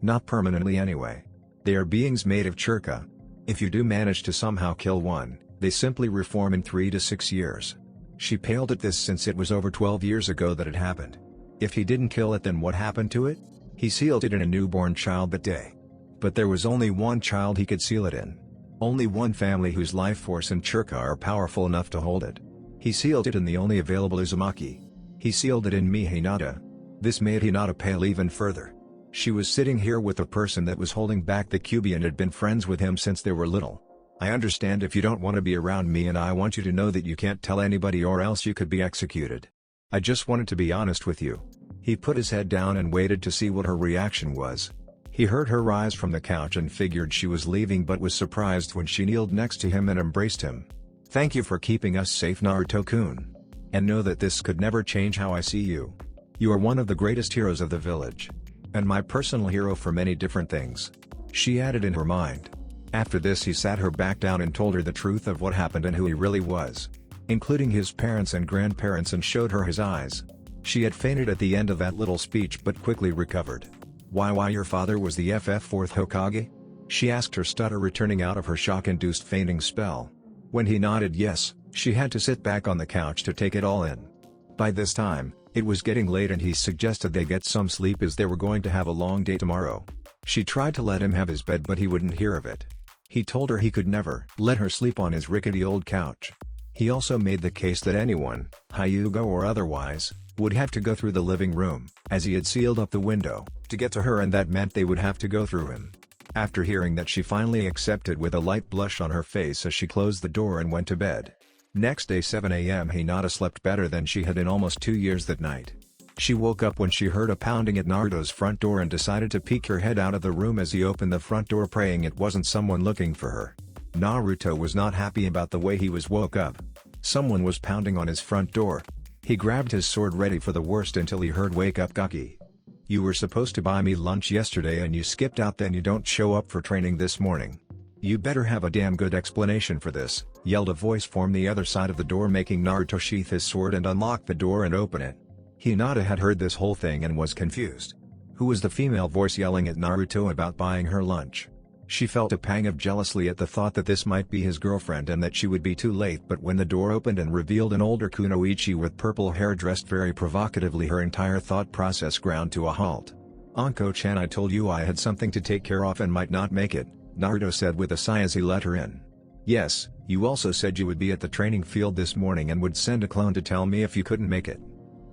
Not permanently anyway. They are beings made of churka. If you do manage to somehow kill one, they simply reform in 3 to 6 years. She paled at this since it was over 12 years ago that it happened. If he didn't kill it, then what happened to it? He sealed it in a newborn child that day. But there was only one child he could seal it in. Only one family whose life force and chakra are powerful enough to hold it. He sealed it in the only available Uzumaki. He sealed it in me, Hinata. This made Hinata pale even further. She was sitting here with a person that was holding back the Kyuubi and had been friends with him since they were little. I understand if you don't want to be around me, and I want you to know that you can't tell anybody or else you could be executed. I just wanted to be honest with you. He put his head down and waited to see what her reaction was. He heard her rise from the couch and figured she was leaving, but was surprised when she kneeled next to him and embraced him. Thank you for keeping us safe, Naruto-kun. And know that this could never change how I see you. You are one of the greatest heroes of the village. And my personal hero for many different things. She added in her mind. After this he sat her back down and told her the truth of what happened and who he really was. Including his parents and grandparents, and showed her his eyes. She had fainted at the end of that little speech but quickly recovered. Why your father was the fourth Hokage? She asked, her stutter returning out of her shock-induced fainting spell. When he nodded yes, she had to sit back on the couch to take it all in. By this time, it was getting late and he suggested they get some sleep as they were going to have a long day tomorrow. She tried to let him have his bed but he wouldn't hear of it. He told her he could never let her sleep on his rickety old couch. He also made the case that anyone, Hyuga or otherwise, would have to go through the living room, as he had sealed up the window, to get to her, and that meant they would have to go through him. After hearing that, she finally accepted with a light blush on her face as she closed the door and went to bed. Next day 7 a.m. Hinata slept better than she had in almost 2 years that night. She woke up when she heard a pounding at Naruto's front door and decided to peek her head out of the room as he opened the front door, praying it wasn't someone looking for her. Naruto was not happy about the way he was woke up. Someone was pounding on his front door. He grabbed his sword ready for the worst until he heard, "Wake up, Gaki. You were supposed to buy me lunch yesterday and you skipped out, then you don't show up for training this morning. You better have a damn good explanation for this," yelled a voice from the other side of the door, making Naruto sheath his sword and unlock the door and open it. Hinata had heard this whole thing and was confused. Who was the female voice yelling at Naruto about buying her lunch? She felt a pang of jealousy at the thought that this might be his girlfriend and that she would be too late, but when the door opened and revealed an older kunoichi with purple hair dressed very provocatively, her entire thought process ground to a halt. "Anko-chan, I told you I had something to take care of and might not make it," Naruto said with a sigh as he let her in. "Yes, you also said you would be at the training field this morning and would send a clone to tell me if you couldn't make it.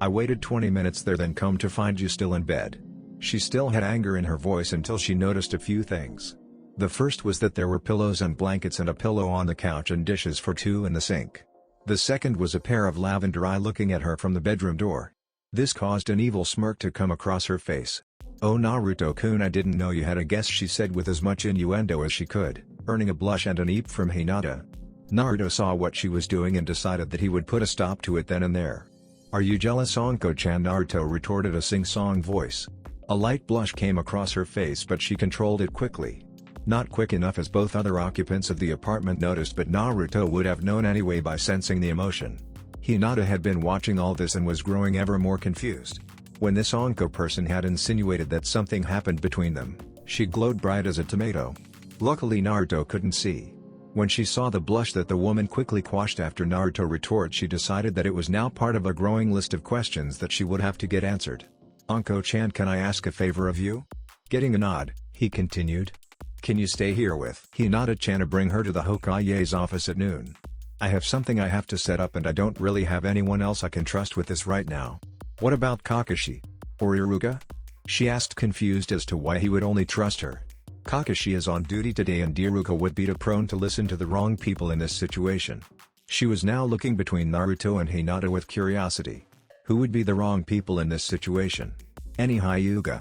I waited 20 minutes there, then come to find you still in bed." She still had anger in her voice until she noticed a few things. The first was that there were pillows and blankets and a pillow on the couch and dishes for two in the sink. The second was a pair of lavender eyes looking at her from the bedroom door. This caused an evil smirk to come across her face. "Oh Naruto-kun, I didn't know you had a guest," she said with as much innuendo as she could, earning a blush and an eep from Hinata. Naruto saw what she was doing and decided that he would put a stop to it then and there. "Are you jealous, Anko-chan?" Naruto retorted, a sing-song voice. A light blush came across her face but she controlled it quickly. Not quick enough, as both other occupants of the apartment noticed, but Naruto would have known anyway by sensing the emotion. Hinata had been watching all this and was growing ever more confused. When this Anko person had insinuated that something happened between them, she glowed bright as a tomato. Luckily Naruto couldn't see. When she saw the blush that the woman quickly quashed after Naruto retort, she decided that it was now part of a growing list of questions that she would have to get answered. "Anko-chan, can I ask a favor of you?" Getting a nod, he continued. "Can you stay here with Hinata-chan to bring her to the Hokage's office at noon? I have something I have to set up and I don't really have anyone else I can trust with this right now." "What about Kakashi? Or Hyuga?" she asked, confused as to why he would only trust her. "Kakashi is on duty today and Hyuga would be too prone to listen to the wrong people in this situation." She was now looking between Naruto and Hinata with curiosity. Who would be the wrong people in this situation? Any Hyuga?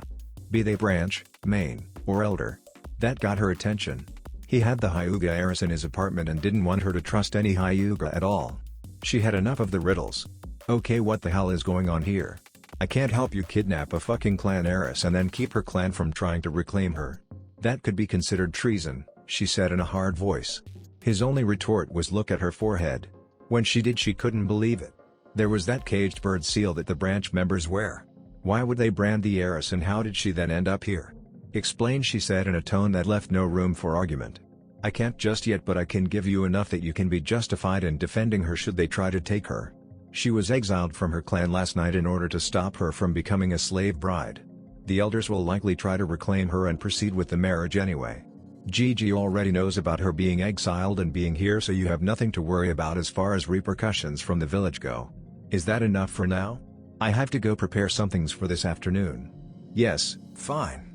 Be they branch, main, or elder? That got her attention. He had the Hyuga heiress in his apartment and didn't want her to trust any Hyuga at all. She had enough of the riddles. "Okay, what the hell is going on here? I can't help you kidnap a fucking clan heiress and then keep her clan from trying to reclaim her. That could be considered treason," she said in a hard voice. His only retort was look at her forehead. When she did, she couldn't believe it. There was that caged bird seal that the branch members wear. Why would they brand the heiress, and how did she then end up here? "Explain," she said in a tone that left no room for argument. "I can't just yet, but I can give you enough that you can be justified in defending her should they try to take her." She was exiled from her clan last night in order to stop her from becoming a slave bride. The elders will likely try to reclaim her and proceed with the marriage anyway. Gigi already knows about her being exiled and being here, so you have nothing to worry about as far as repercussions from the village go. Is that enough for now? I have to go prepare some things for this afternoon. Yes, fine.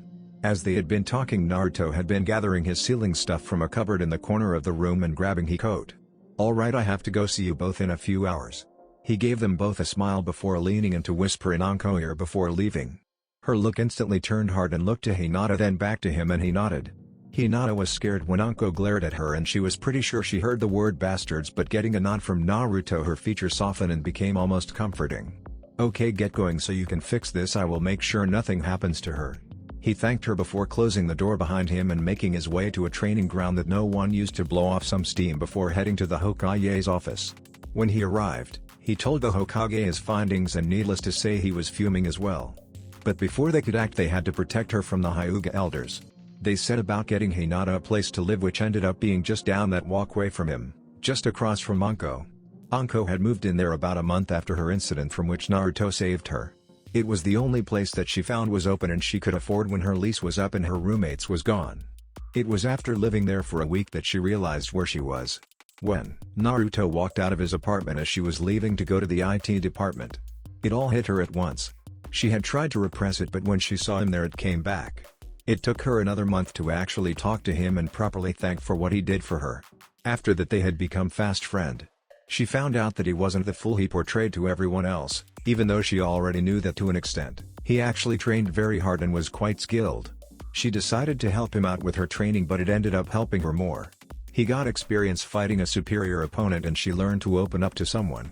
As they had been talking, Naruto had been gathering his sealing stuff from a cupboard in the corner of the room and grabbing his coat. Alright, I have to go, see you both in a few hours. He gave them both a smile before leaning in to whisper in Anko's ear before leaving. Her look instantly turned hard and looked to Hinata, then back to him, and he nodded. Hinata was scared when Anko glared at her, and she was pretty sure she heard the word bastards, but getting a nod from Naruto, her features softened and became almost comforting. Okay, get going so you can fix this. I will make sure nothing happens to her. He thanked her before closing the door behind him and making his way to a training ground that no one used to blow off some steam before heading to the Hokage's office. When he arrived, he told the Hokage his findings, and needless to say he was fuming as well. But before they could act, they had to protect her from the Hyuga elders. They set about getting Hinata a place to live, which ended up being just down that walkway from him, just across from Anko. Anko had moved in there about a month after her incident from which Naruto saved her. It was the only place that she found was open and she could afford when her lease was up and her roommates was gone. It was after living there for a week that she realized where she was. When Naruto walked out of his apartment as she was leaving to go to the IT department, it all hit her at once. She had tried to repress it, but when she saw him there it came back. It took her another month to actually talk to him and properly thank for what he did for her. After that they had become fast friends. She found out that he wasn't the fool he portrayed to everyone else, even though she already knew that to an extent. He actually trained very hard and was quite skilled. She decided to help him out with her training, but it ended up helping her more. He got experience fighting a superior opponent and she learned to open up to someone.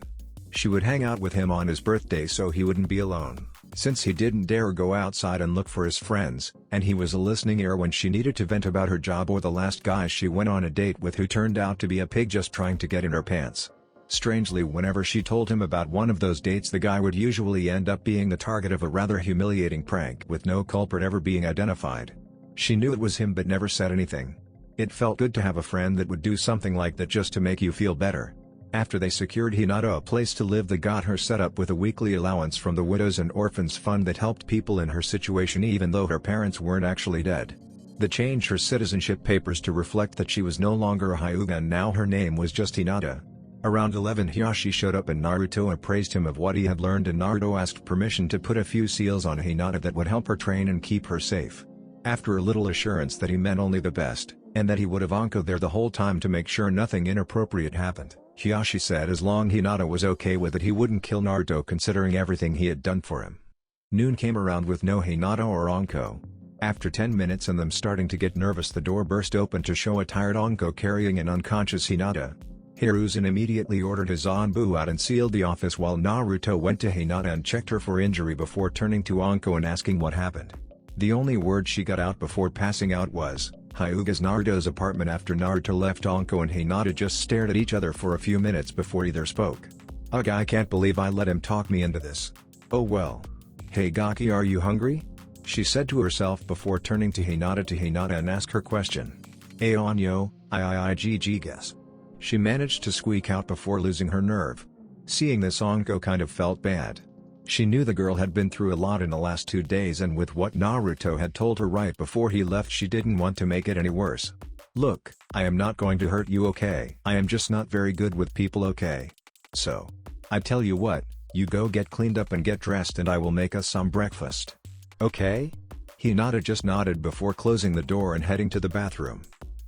She would hang out with him on his birthday so he wouldn't be alone, since he didn't dare go outside and look for his friends, and he was a listening ear when she needed to vent about her job or the last guy she went on a date with who turned out to be a pig just trying to get in her pants. Strangely, whenever she told him about one of those dates, the guy would usually end up being the target of a rather humiliating prank with no culprit ever being identified. She knew it was him but never said anything. It felt good to have a friend that would do something like that just to make you feel better. After they secured Hinata a place to live, they got her set up with a weekly allowance from the Widows and Orphans Fund that helped people in her situation even though her parents weren't actually dead. They changed her citizenship papers to reflect that she was no longer a Hyuga and now her name was just Hinata. Around 11, Hiyashi showed up and Naruto appraised him of what he had learned, and Naruto asked permission to put a few seals on Hinata that would help her train and keep her safe. After a little assurance that he meant only the best, and that he would have Anko there the whole time to make sure nothing inappropriate happened, Hiyashi said as long Hinata was okay with it he wouldn't kill Naruto considering everything he had done for him. Noon came around with no Hinata or Anko. After 10 minutes and them starting to get nervous, the door burst open to show a tired Anko carrying an unconscious Hinata. Hiruzen immediately ordered his Zanbu out and sealed the office while Naruto went to Hinata and checked her for injury before turning to Anko and asking what happened. The only word she got out before passing out was, Hyuga's Naruto's apartment. After Naruto left, Anko and Hinata just stared at each other for a few minutes before either spoke. Ugh, I can't believe I let him talk me into this. Oh well. Hey Gaki, are you hungry? She said to herself before turning to Hinata and asked her question. Aonyo, I guess. She managed to squeak out before losing her nerve. Seeing this, Anko kind of felt bad. She knew the girl had been through a lot in the last 2 days, and with what Naruto had told her right before he left, she didn't want to make it any worse. Look, I am not going to hurt you, okay? I am just not very good with people, okay? So, I tell you what, you go get cleaned up and get dressed and I will make us some breakfast. Okay? Hinata just nodded before closing the door and heading to the bathroom.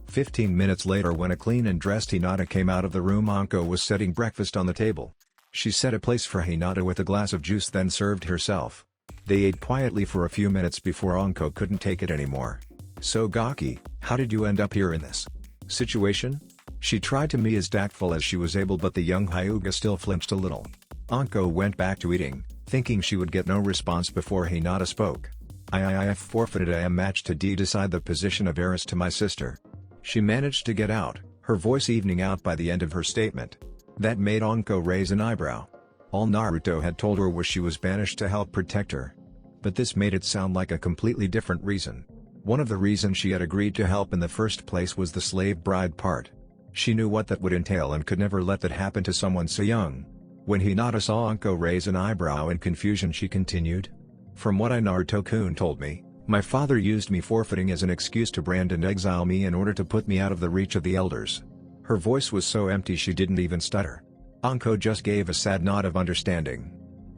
15 minutes later, when a clean and dressed Hinata came out of the room, Anko was setting breakfast on the table. She set a place for Hinata with a glass of juice, then served herself. They ate quietly for a few minutes before Anko couldn't take it anymore. So Gaki, how did you end up here in this situation? She tried to be as tactful as she was able, but the young Hyuga still flinched a little. Anko went back to eating, thinking she would get no response before Hinata spoke. I've forfeited a match to decide the position of heiress to my sister. She managed to get out, her voice evening out by the end of her statement. That made Anko raise an eyebrow. All Naruto had told her was she was banished to help protect her. But this made it sound like a completely different reason. One of the reasons she had agreed to help in the first place was the slave bride part. She knew what that would entail and could never let that happen to someone so young. When Hinata saw Anko raise an eyebrow in confusion, she continued. From what Naruto-kun told me, my father used me forfeiting as an excuse to brand and exile me in order to put me out of the reach of the elders. Her voice was so empty she didn't even stutter. Anko just gave a sad nod of understanding.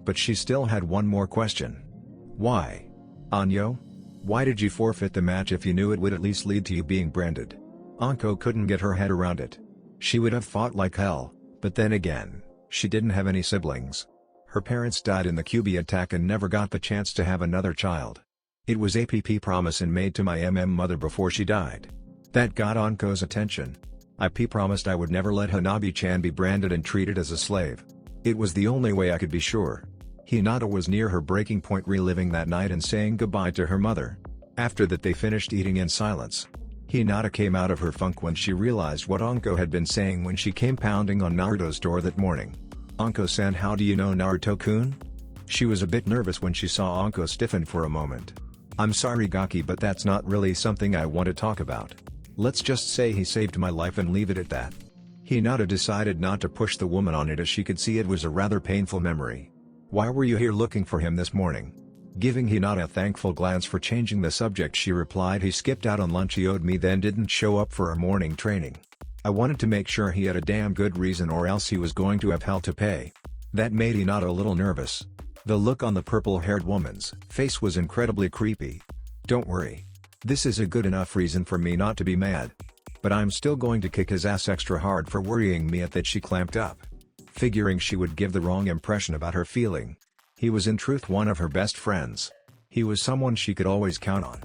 But she still had one more question. Why? Anyo? Why did you forfeit the match if you knew it would at least lead to you being branded? Anko couldn't get her head around it. She would have fought like hell, but then again, she didn't have any siblings. Her parents died in the Kyuubi attack and never got the chance to have another child. It was a promise and made to my mother before she died. That got Anko's attention. I promised I would never let Hanabi-chan be branded and treated as a slave. It was the only way I could be sure. Hinata was near her breaking point, reliving that night and saying goodbye to her mother. After that they finished eating in silence. Hinata came out of her funk when she realized what Anko had been saying when she came pounding on Naruto's door that morning. Anko-san, how do you know Naruto-kun? She was a bit nervous when she saw Anko stiffen for a moment. I'm sorry Gaki, but that's not really something I want to talk about. Let's just say he saved my life and leave it at that. Hinata decided not to push the woman on it as she could see it was a rather painful memory. Why were you here looking for him this morning? Giving Hinata a thankful glance for changing the subject, she replied, he skipped out on lunch he owed me, then didn't show up for our morning training. I wanted to make sure he had a damn good reason or else he was going to have hell to pay. That made Hinata a little nervous. The look on the purple-haired woman's face was incredibly creepy. Don't worry. This is a good enough reason for me not to be mad. But I'm still going to kick his ass extra hard for worrying me. At that she clamped up. Figuring she would give the wrong impression about her feeling. He was in truth one of her best friends. He was someone she could always count on.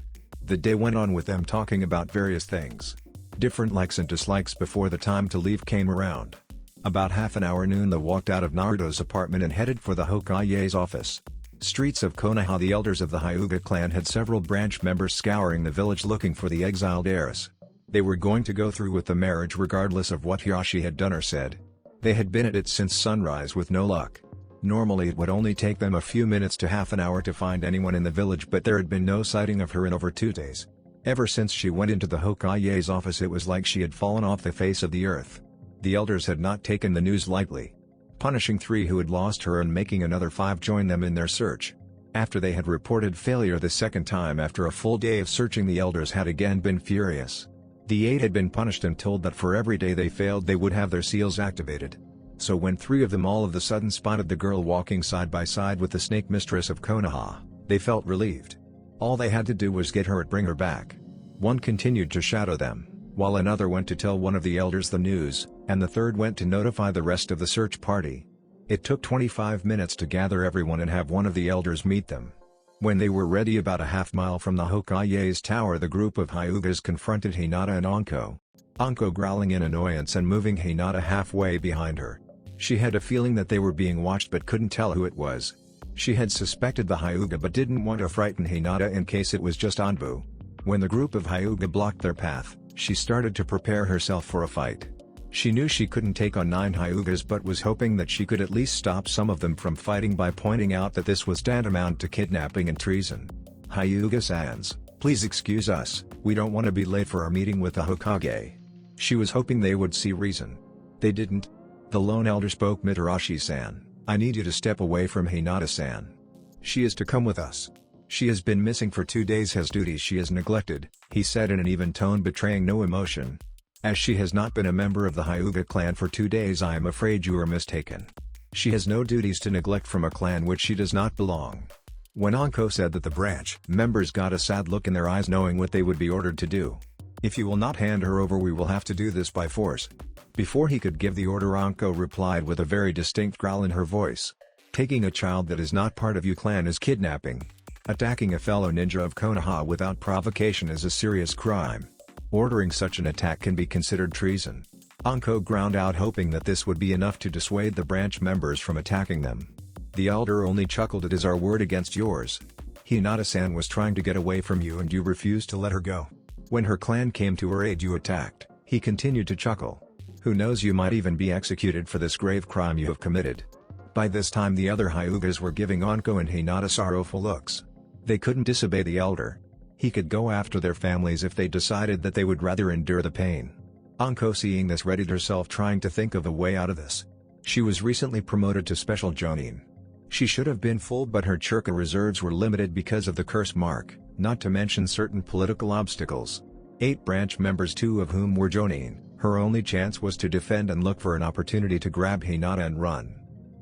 The day went on with them talking about various things. Different likes and dislikes before the time to leave came around. About half an hour noon they walked out of Naruto's apartment and headed for the Hokage's office. Streets of Konoha. The elders of the Hyuga clan had several branch members scouring the village looking for the exiled heiress. They were going to go through with the marriage regardless of what Hiyashi had done or said. They had been at it since sunrise with no luck. Normally it would only take them a few minutes to half an hour to find anyone in the village, but there had been no sighting of her in over 2 days. Ever since she went into the Hokage's office it was like she had fallen off the face of the earth. The elders had not taken the news lightly. Punishing 3 who had lost her and making another 5 join them in their search. After they had reported failure the second time after a full day of searching, the elders had again been furious. The 8 had been punished and told that for every day they failed they would have their seals activated. So when 3 of them all of a sudden spotted the girl walking side by side with the snake mistress of Konoha, they felt relieved. All they had to do was get her and bring her back. One continued to shadow them, while another went to tell one of the elders the news, and the third went to notify the rest of the search party. It took 25 minutes to gather everyone and have one of the elders meet them. When they were ready about a half mile from the Hokage's tower, the group of Hyugas confronted Hinata and Anko. Anko growling in annoyance and moving Hinata halfway behind her. She had a feeling that they were being watched but couldn't tell who it was. She had suspected the Hyuga but didn't want to frighten Hinata in case it was just Anbu. When the group of Hyuga blocked their path, she started to prepare herself for a fight. She knew she couldn't take on 9 Hyugas but was hoping that she could at least stop some of them from fighting by pointing out that this was tantamount to kidnapping and treason. Hyuga-sans, please excuse us, we don't want to be late for our meeting with the Hokage. She was hoping they would see reason. They didn't. The lone elder spoke. Mitarashi-san, I need you to step away from Hinata-san. She is to come with us. She has been missing for 2 days, has duties she has neglected, he said in an even tone betraying no emotion. As she has not been a member of the Hyuga clan for 2 days, I am afraid you are mistaken. She has no duties to neglect from a clan which she does not belong. When Anko said that, the branch members got a sad look in their eyes, knowing what they would be ordered to do. If you will not hand her over, we will have to do this by force. Before he could give the order, Anko replied with a very distinct growl in her voice. Taking a child that is not part of your clan is kidnapping. Attacking a fellow ninja of Konoha without provocation is a serious crime. Ordering such an attack can be considered treason. Anko ground out, hoping that this would be enough to dissuade the branch members from attacking them. The elder only chuckled. It is our word against yours. Hinata-san was trying to get away from you and you refused to let her go. When her clan came to her aid, you attacked. He continued to chuckle. Who knows, you might even be executed for this grave crime you have committed. By this time the other Hyugas were giving Anko and Hinata sorrowful looks. They couldn't disobey the elder. He could go after their families if they decided that they would rather endure the pain. Anko, seeing this, readied herself, trying to think of a way out of this. She was recently promoted to Special Jonin. She should have been full, but her chakra reserves were limited because of the curse mark, not to mention certain political obstacles. 8 branch members, 2 of whom were Jonin. Her only chance was to defend and look for an opportunity to grab Hinata and run.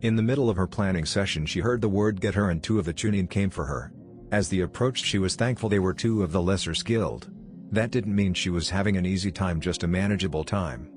In the middle of her planning session, she heard the word "get her," and 2 of the Chunin came for her. As they approached, she was thankful they were 2 of the lesser skilled. That didn't mean she was having an easy time, just a manageable time.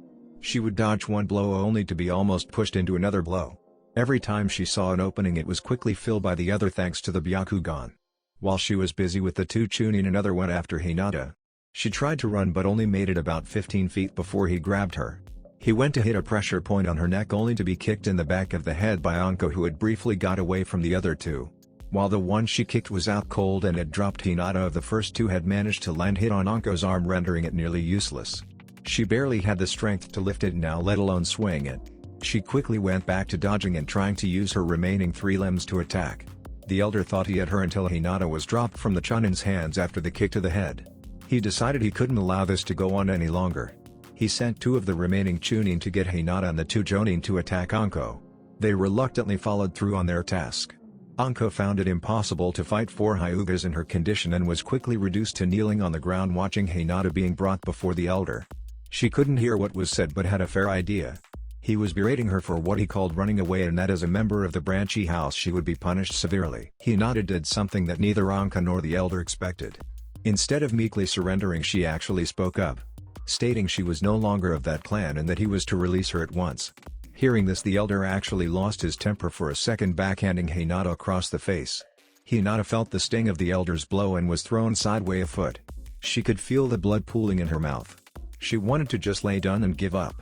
She would dodge one blow only to be almost pushed into another blow. Every time she saw an opening, it was quickly filled by the other thanks to the Byakugan. While she was busy with the 2 Chunin, another went after Hinata. She tried to run but only made it about 15 feet before he grabbed her. He went to hit a pressure point on her neck only to be kicked in the back of the head by Anko, who had briefly got away from the other 2. While the one she kicked was out cold and had dropped, Hinata of the first 2 had managed to land hit on Anko's arm, rendering it nearly useless. She barely had the strength to lift it now, let alone swing it. She quickly went back to dodging and trying to use her remaining 3 limbs to attack. The elder thought he had her until Hinata was dropped from the Chunin's hands after the kick to the head. He decided he couldn't allow this to go on any longer. He sent 2 of the remaining Chunin to get Hinata and the 2 Jonin to attack Anko. They reluctantly followed through on their task. Anko found it impossible to fight 4 Hyugas in her condition and was quickly reduced to kneeling on the ground watching Hinata being brought before the elder. She couldn't hear what was said but had a fair idea. He was berating her for what he called running away, and that as a member of the Branchy house she would be punished severely. Hinata did something that neither Anko nor the elder expected. Instead of meekly surrendering, she actually spoke up, stating she was no longer of that clan and that he was to release her at once. Hearing this, the elder actually lost his temper for a second, backhanding Hinata across the face. Hinata felt the sting of the elder's blow and was thrown sideways a foot. She could feel the blood pooling in her mouth. She wanted to just lay down and give up.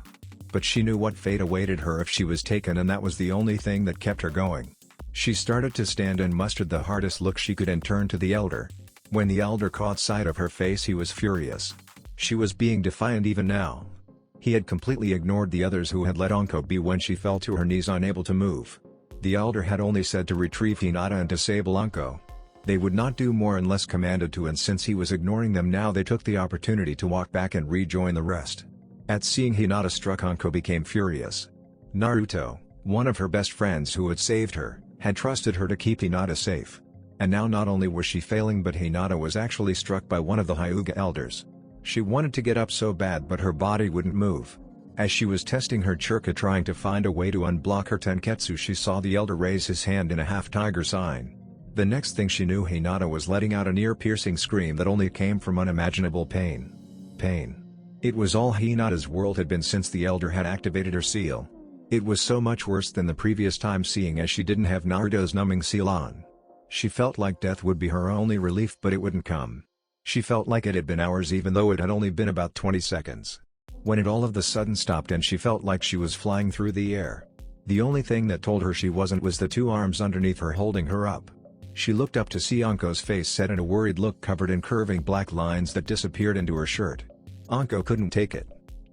But she knew what fate awaited her if she was taken, and that was the only thing that kept her going. She started to stand and mustered the hardest look she could and turned to the elder. When the elder caught sight of her face, he was furious. She was being defiant even now. He had completely ignored the others who had let Anko be when she fell to her knees unable to move. The elder had only said to retrieve Hinata and disable Anko. They would not do more unless commanded to, and since he was ignoring them now, they took the opportunity to walk back and rejoin the rest. At seeing Hinata struck, Anko became furious. Naruto, one of her best friends who had saved her, had trusted her to keep Hinata safe. And now not only was she failing, but Hinata was actually struck by one of the Hyuga elders. She wanted to get up so bad, but her body wouldn't move. As she was testing her chakra trying to find a way to unblock her tenketsu, she saw the elder raise his hand in a half-tiger sign. The next thing she knew, Hinata was letting out an ear-piercing scream that only came from unimaginable pain. Pain. It was all Hinata's world had been since the elder had activated her seal. It was so much worse than the previous time, seeing as she didn't have Naruto's numbing seal on. She felt like death would be her only relief, but it wouldn't come. She felt like it had been hours even though it had only been about 20 seconds. When it all of a sudden stopped and she felt like she was flying through the air. The only thing that told her she wasn't was the 2 arms underneath her holding her up. She looked up to see Anko's face set in a worried look covered in curving black lines that disappeared into her shirt. Anko couldn't take it.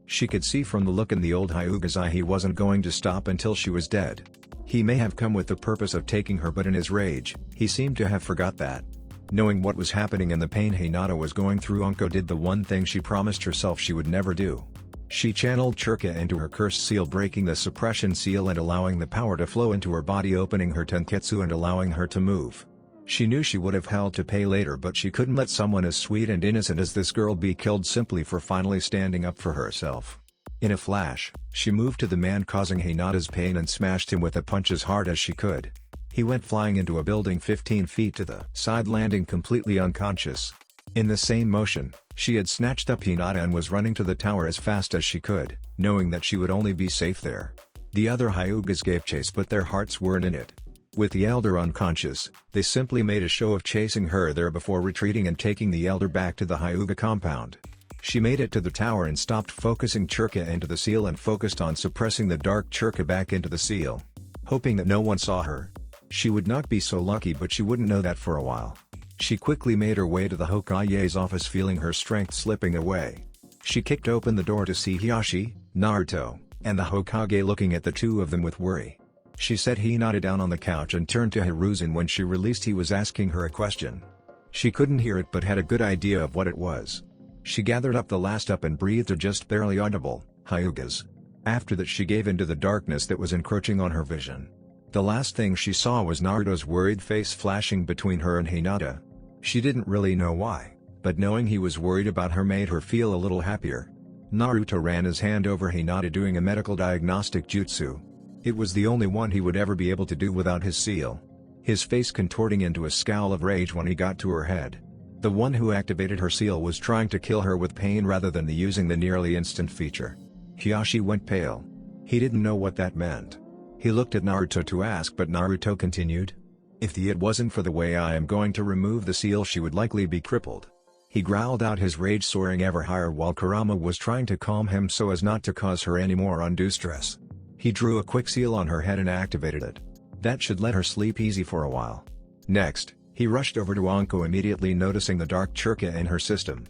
She could see from the look in the old Hyuga's eye he wasn't going to stop until she was dead. He may have come with the purpose of taking her, but in his rage, he seemed to have forgot that. Knowing what was happening and the pain Hinata was going through, Anko did the one thing she promised herself she would never do. She channeled chakra into her cursed seal, breaking the suppression seal and allowing the power to flow into her body, opening her tenketsu and allowing her to move. She knew she would have hell to pay later, but she couldn't let someone as sweet and innocent as this girl be killed simply for finally standing up for herself. In a flash, she moved to the man causing Hinata's pain and smashed him with a punch as hard as she could. He went flying into a building 15 feet to the side, landing completely unconscious. In the same motion, she had snatched up Hinata and was running to the tower as fast as she could, knowing that she would only be safe there. The other Hyugas gave chase, but their hearts weren't in it. With the elder unconscious, they simply made a show of chasing her there before retreating and taking the elder back to the Hyuga compound. She made it to the tower and stopped focusing chakra into the seal and focused on suppressing the dark chakra back into the seal. Hoping that no one saw her. She would not be so lucky, but she wouldn't know that for a while. She quickly made her way to the Hokage's office, feeling her strength slipping away. She kicked open the door to see Hiyashi, Naruto, and the Hokage looking at the 2 of them with worry. She set Hinata down on the couch and turned to Hiruzen. When she released, he was asking her a question. She couldn't hear it but had a good idea of what it was. She gathered up the last up and breathed a just barely audible, "Hyugas." After that she gave into the darkness that was encroaching on her vision. The last thing she saw was Naruto's worried face flashing between her and Hinata. She didn't really know why, but knowing he was worried about her made her feel a little happier. Naruto ran his hand over Hinata doing a medical diagnostic jutsu. It was the only one he would ever be able to do without his seal. His face contorting into a scowl of rage when he got to her head. The one who activated her seal was trying to kill her with pain rather than using the nearly instant feature. Hiashi went pale. He didn't know what that meant. He looked at Naruto to ask, but Naruto continued. If it wasn't for the way I am going to remove the seal, she would likely be crippled. He growled out, his rage soaring ever higher while Kurama was trying to calm him so as not to cause her any more undue stress. He drew a quick seal on her head and activated it. That should let her sleep easy for a while. Next, he rushed over to Anko, immediately noticing the dark chakra in her system.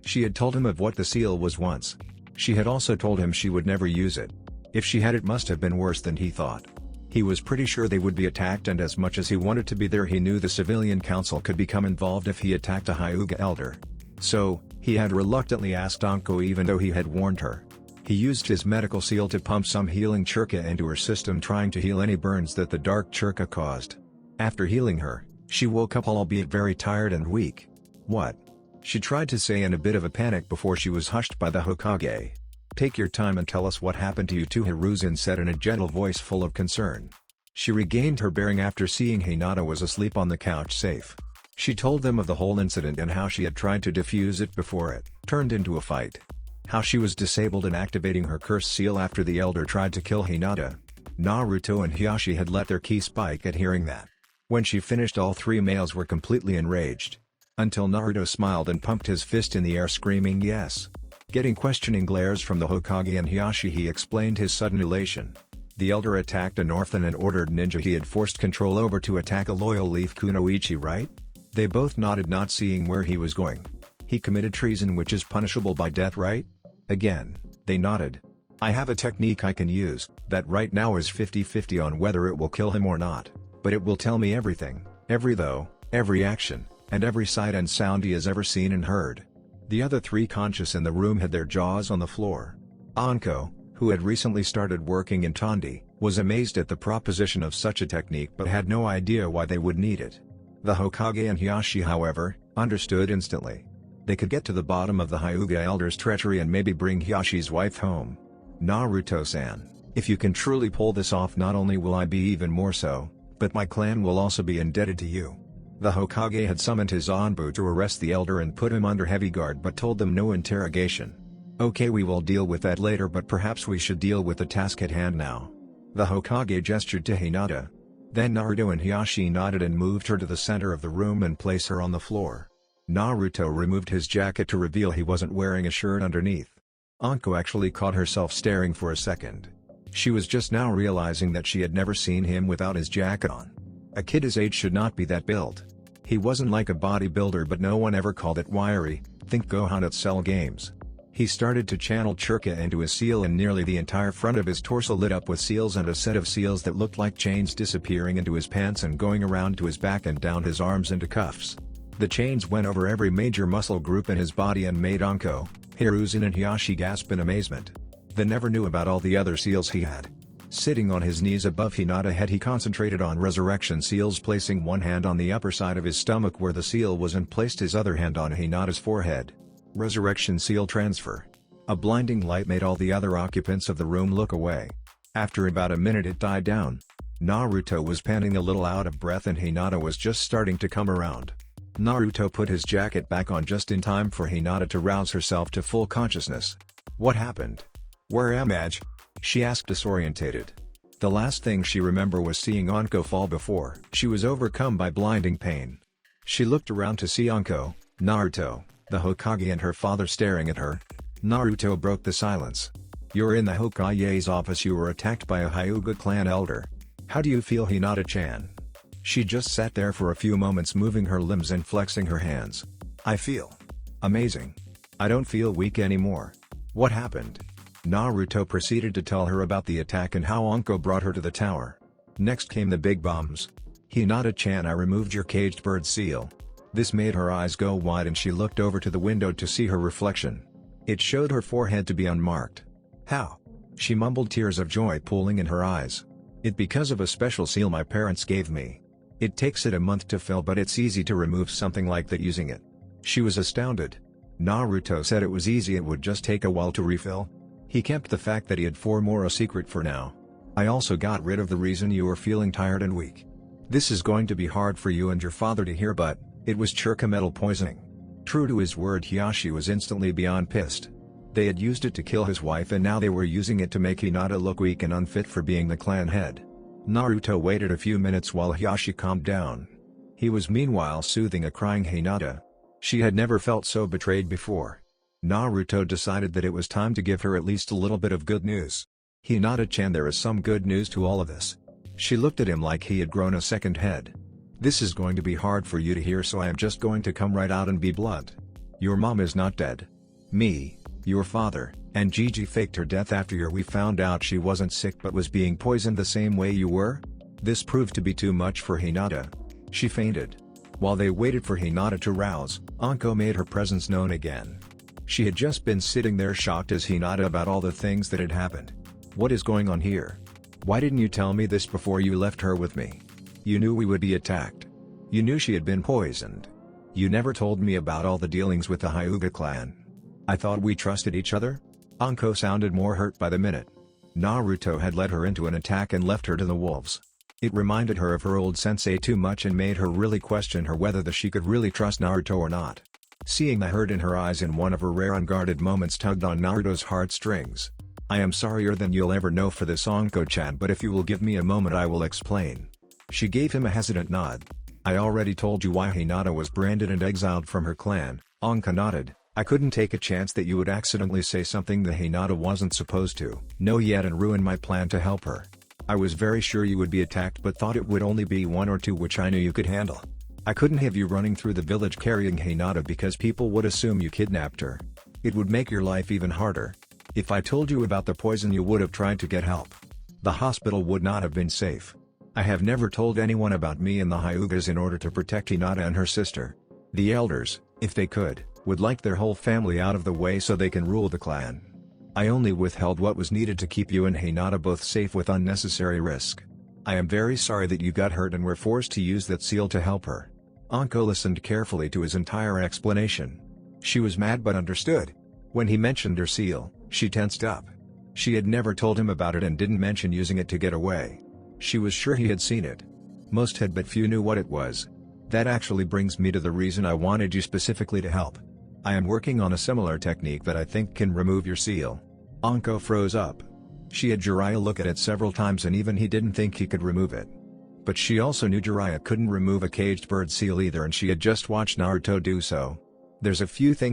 She had told him of what the seal was once. She had also told him she would never use it. If she had, it must have been worse than he thought. He was pretty sure they would be attacked, and as much as he wanted to be there, he knew the civilian council could become involved if he attacked a Hyuga elder. So, he had reluctantly asked Anko, even though he had warned her. He used his medical seal to pump some healing chakra into her system, trying to heal any burns that the dark chakra caused. After healing her, she woke up, albeit very tired and weak. What? She tried to say in a bit of a panic before she was hushed by the Hokage. Take your time and tell us what happened to you two, Hiruzen said in a gentle voice full of concern. She regained her bearing after seeing Hinata was asleep on the couch safe. She told them of the whole incident and how she had tried to defuse it before it turned into a fight. How she was disabled and activating her curse seal after the elder tried to kill Hinata. Naruto and Hiashi had let their ki spike at hearing that. When she finished, all three males were completely enraged. Until Naruto smiled and pumped his fist in the air, screaming yes. Getting questioning glares from the Hokage and Hiashi, he explained his sudden elation. The elder attacked an orphan and ordered ninja he had forced control over to attack a loyal Leaf Kunoichi, right? They both nodded, not seeing where he was going. He committed treason, which is punishable by death, right? Again, they nodded. I have a technique I can use, that right now is 50-50 on whether it will kill him or not, but it will tell me everything, every action, and every sight and sound he has ever seen and heard. The other three conscious in the room had their jaws on the floor. Anko, who had recently started working in Tondi, was amazed at the proposition of such a technique but had no idea why they would need it. The Hokage and Hiashi, however, understood instantly. They could get to the bottom of the Hyuga elder's treachery and maybe bring Hiashi's wife home. Naruto-san, if you can truly pull this off, not only will I be even more so, but my clan will also be indebted to you. The Hokage had summoned his Anbu to arrest the elder and put him under heavy guard, but told them no interrogation. Okay, we will deal with that later, but perhaps we should deal with the task at hand now. The Hokage gestured to Hinata. Then Naruto and Hiashi nodded and moved her to the center of the room and placed her on the floor. Naruto removed his jacket to reveal he wasn't wearing a shirt underneath. Anko actually caught herself staring for a second. She was just now realizing that she had never seen him without his jacket on. A kid his age should not be that built. He wasn't like a bodybuilder, but no one ever called it wiry. Think Gohan at Cell Games. He started to channel chakra into his seal, and nearly the entire front of his torso lit up with seals, and a set of seals that looked like chains disappearing into his pants and going around to his back and down his arms into cuffs. The chains went over every major muscle group in his body and made Anko, Hiruzen and Hiashi gasp in amazement. They never knew about all the other seals he had. Sitting on his knees above Hinata's head, he concentrated on resurrection seals, placing one hand on the upper side of his stomach where the seal was and placed his other hand on Hinata's forehead. Resurrection seal transfer. A blinding light made all the other occupants of the room look away. After about a minute it died down. Naruto was panting a little out of breath and Hinata was just starting to come around. Naruto put his jacket back on just in time for Hinata to rouse herself to full consciousness. What happened? Where am I? She asked, disorientated. The last thing she remembered was seeing Anko fall before she was overcome by blinding pain. She looked around to see Anko, Naruto, the Hokage and her father staring at her. Naruto broke the silence. You're in the Hokage's office. You were attacked by a Hyuga clan elder. How do you feel, Hinata-chan? She just sat there for a few moments, moving her limbs and flexing her hands. I feel amazing. I don't feel weak anymore. What happened? Naruto proceeded to tell her about the attack and how Anko brought her to the tower. Next came the big bombs. Hinata-chan, I removed your caged bird seal. This made her eyes go wide and she looked over to the window to see her reflection. It showed her forehead to be unmarked. How? She mumbled, tears of joy pooling in her eyes. It's because of a special seal my parents gave me. It takes it a month to fill, but it's easy to remove something like that using it. She was astounded. Naruto said it was easy, it would just take a while to refill. He kept the fact that he had 4 more a secret for now. I also got rid of the reason you were feeling tired and weak. This is going to be hard for you and your father to hear, but it was Chirka metal poisoning. True to his word, Hiyashi was instantly beyond pissed. They had used it to kill his wife and now they were using it to make Hinata look weak and unfit for being the clan head. Naruto waited a few minutes while Hiyashi calmed down. He was meanwhile soothing a crying Hinata. She had never felt so betrayed before. Naruto decided that it was time to give her at least a little bit of good news. Hinata-chan, there is some good news to all of this. She looked at him like he had grown a second head. This is going to be hard for you to hear, so I am just going to come right out and be blunt. Your mom is not dead. Me, your father, and Gigi faked her death after we found out she wasn't sick but was being poisoned the same way you were. This proved to be too much for Hinata. She fainted. While they waited for Hinata to rouse, Anko made her presence known again. She had just been sitting there shocked as Hinata about all the things that had happened. What is going on here? Why didn't you tell me this before you left her with me? You knew we would be attacked. You knew she had been poisoned. You never told me about all the dealings with the Hyuga clan. I thought we trusted each other? Anko sounded more hurt by the minute. Naruto had led her into an attack and left her to the wolves. It reminded her of her old sensei too much and made her really question her whether she could really trust Naruto or not. Seeing the hurt in her eyes in one of her rare unguarded moments tugged on Naruto's heartstrings. I am sorrier than you'll ever know for this, Anko-chan, but if you will give me a moment I will explain. She gave him a hesitant nod. I already told you why Hinata was branded and exiled from her clan. Anko nodded. I couldn't take a chance that you would accidentally say something that Hinata wasn't supposed to know yet and ruin my plan to help her. I was very sure you would be attacked but thought it would only be 1 or 2, which I knew you could handle. I couldn't have you running through the village carrying Hinata because people would assume you kidnapped her. It would make your life even harder. If I told you about the poison you would have tried to get help. The hospital would not have been safe. I have never told anyone about me and the Hyugas in order to protect Hinata and her sister. The elders, if they could, would like their whole family out of the way so they can rule the clan. I only withheld what was needed to keep you and Hinata both safe with unnecessary risk. I am very sorry that you got hurt and were forced to use that seal to help her. Anko listened carefully to his entire explanation. She was mad but understood. When he mentioned her seal, she tensed up. She had never told him about it and didn't mention using it to get away. She was sure he had seen it. Most had but few knew what it was. That actually brings me to the reason I wanted you specifically to help. I am working on a similar technique that I think can remove your seal. Anko froze up. She had Jiraiya look at it several times and even he didn't think he could remove it. But she also knew Jiraiya couldn't remove a caged bird seal either, and she had just watched Naruto do so. There's a few things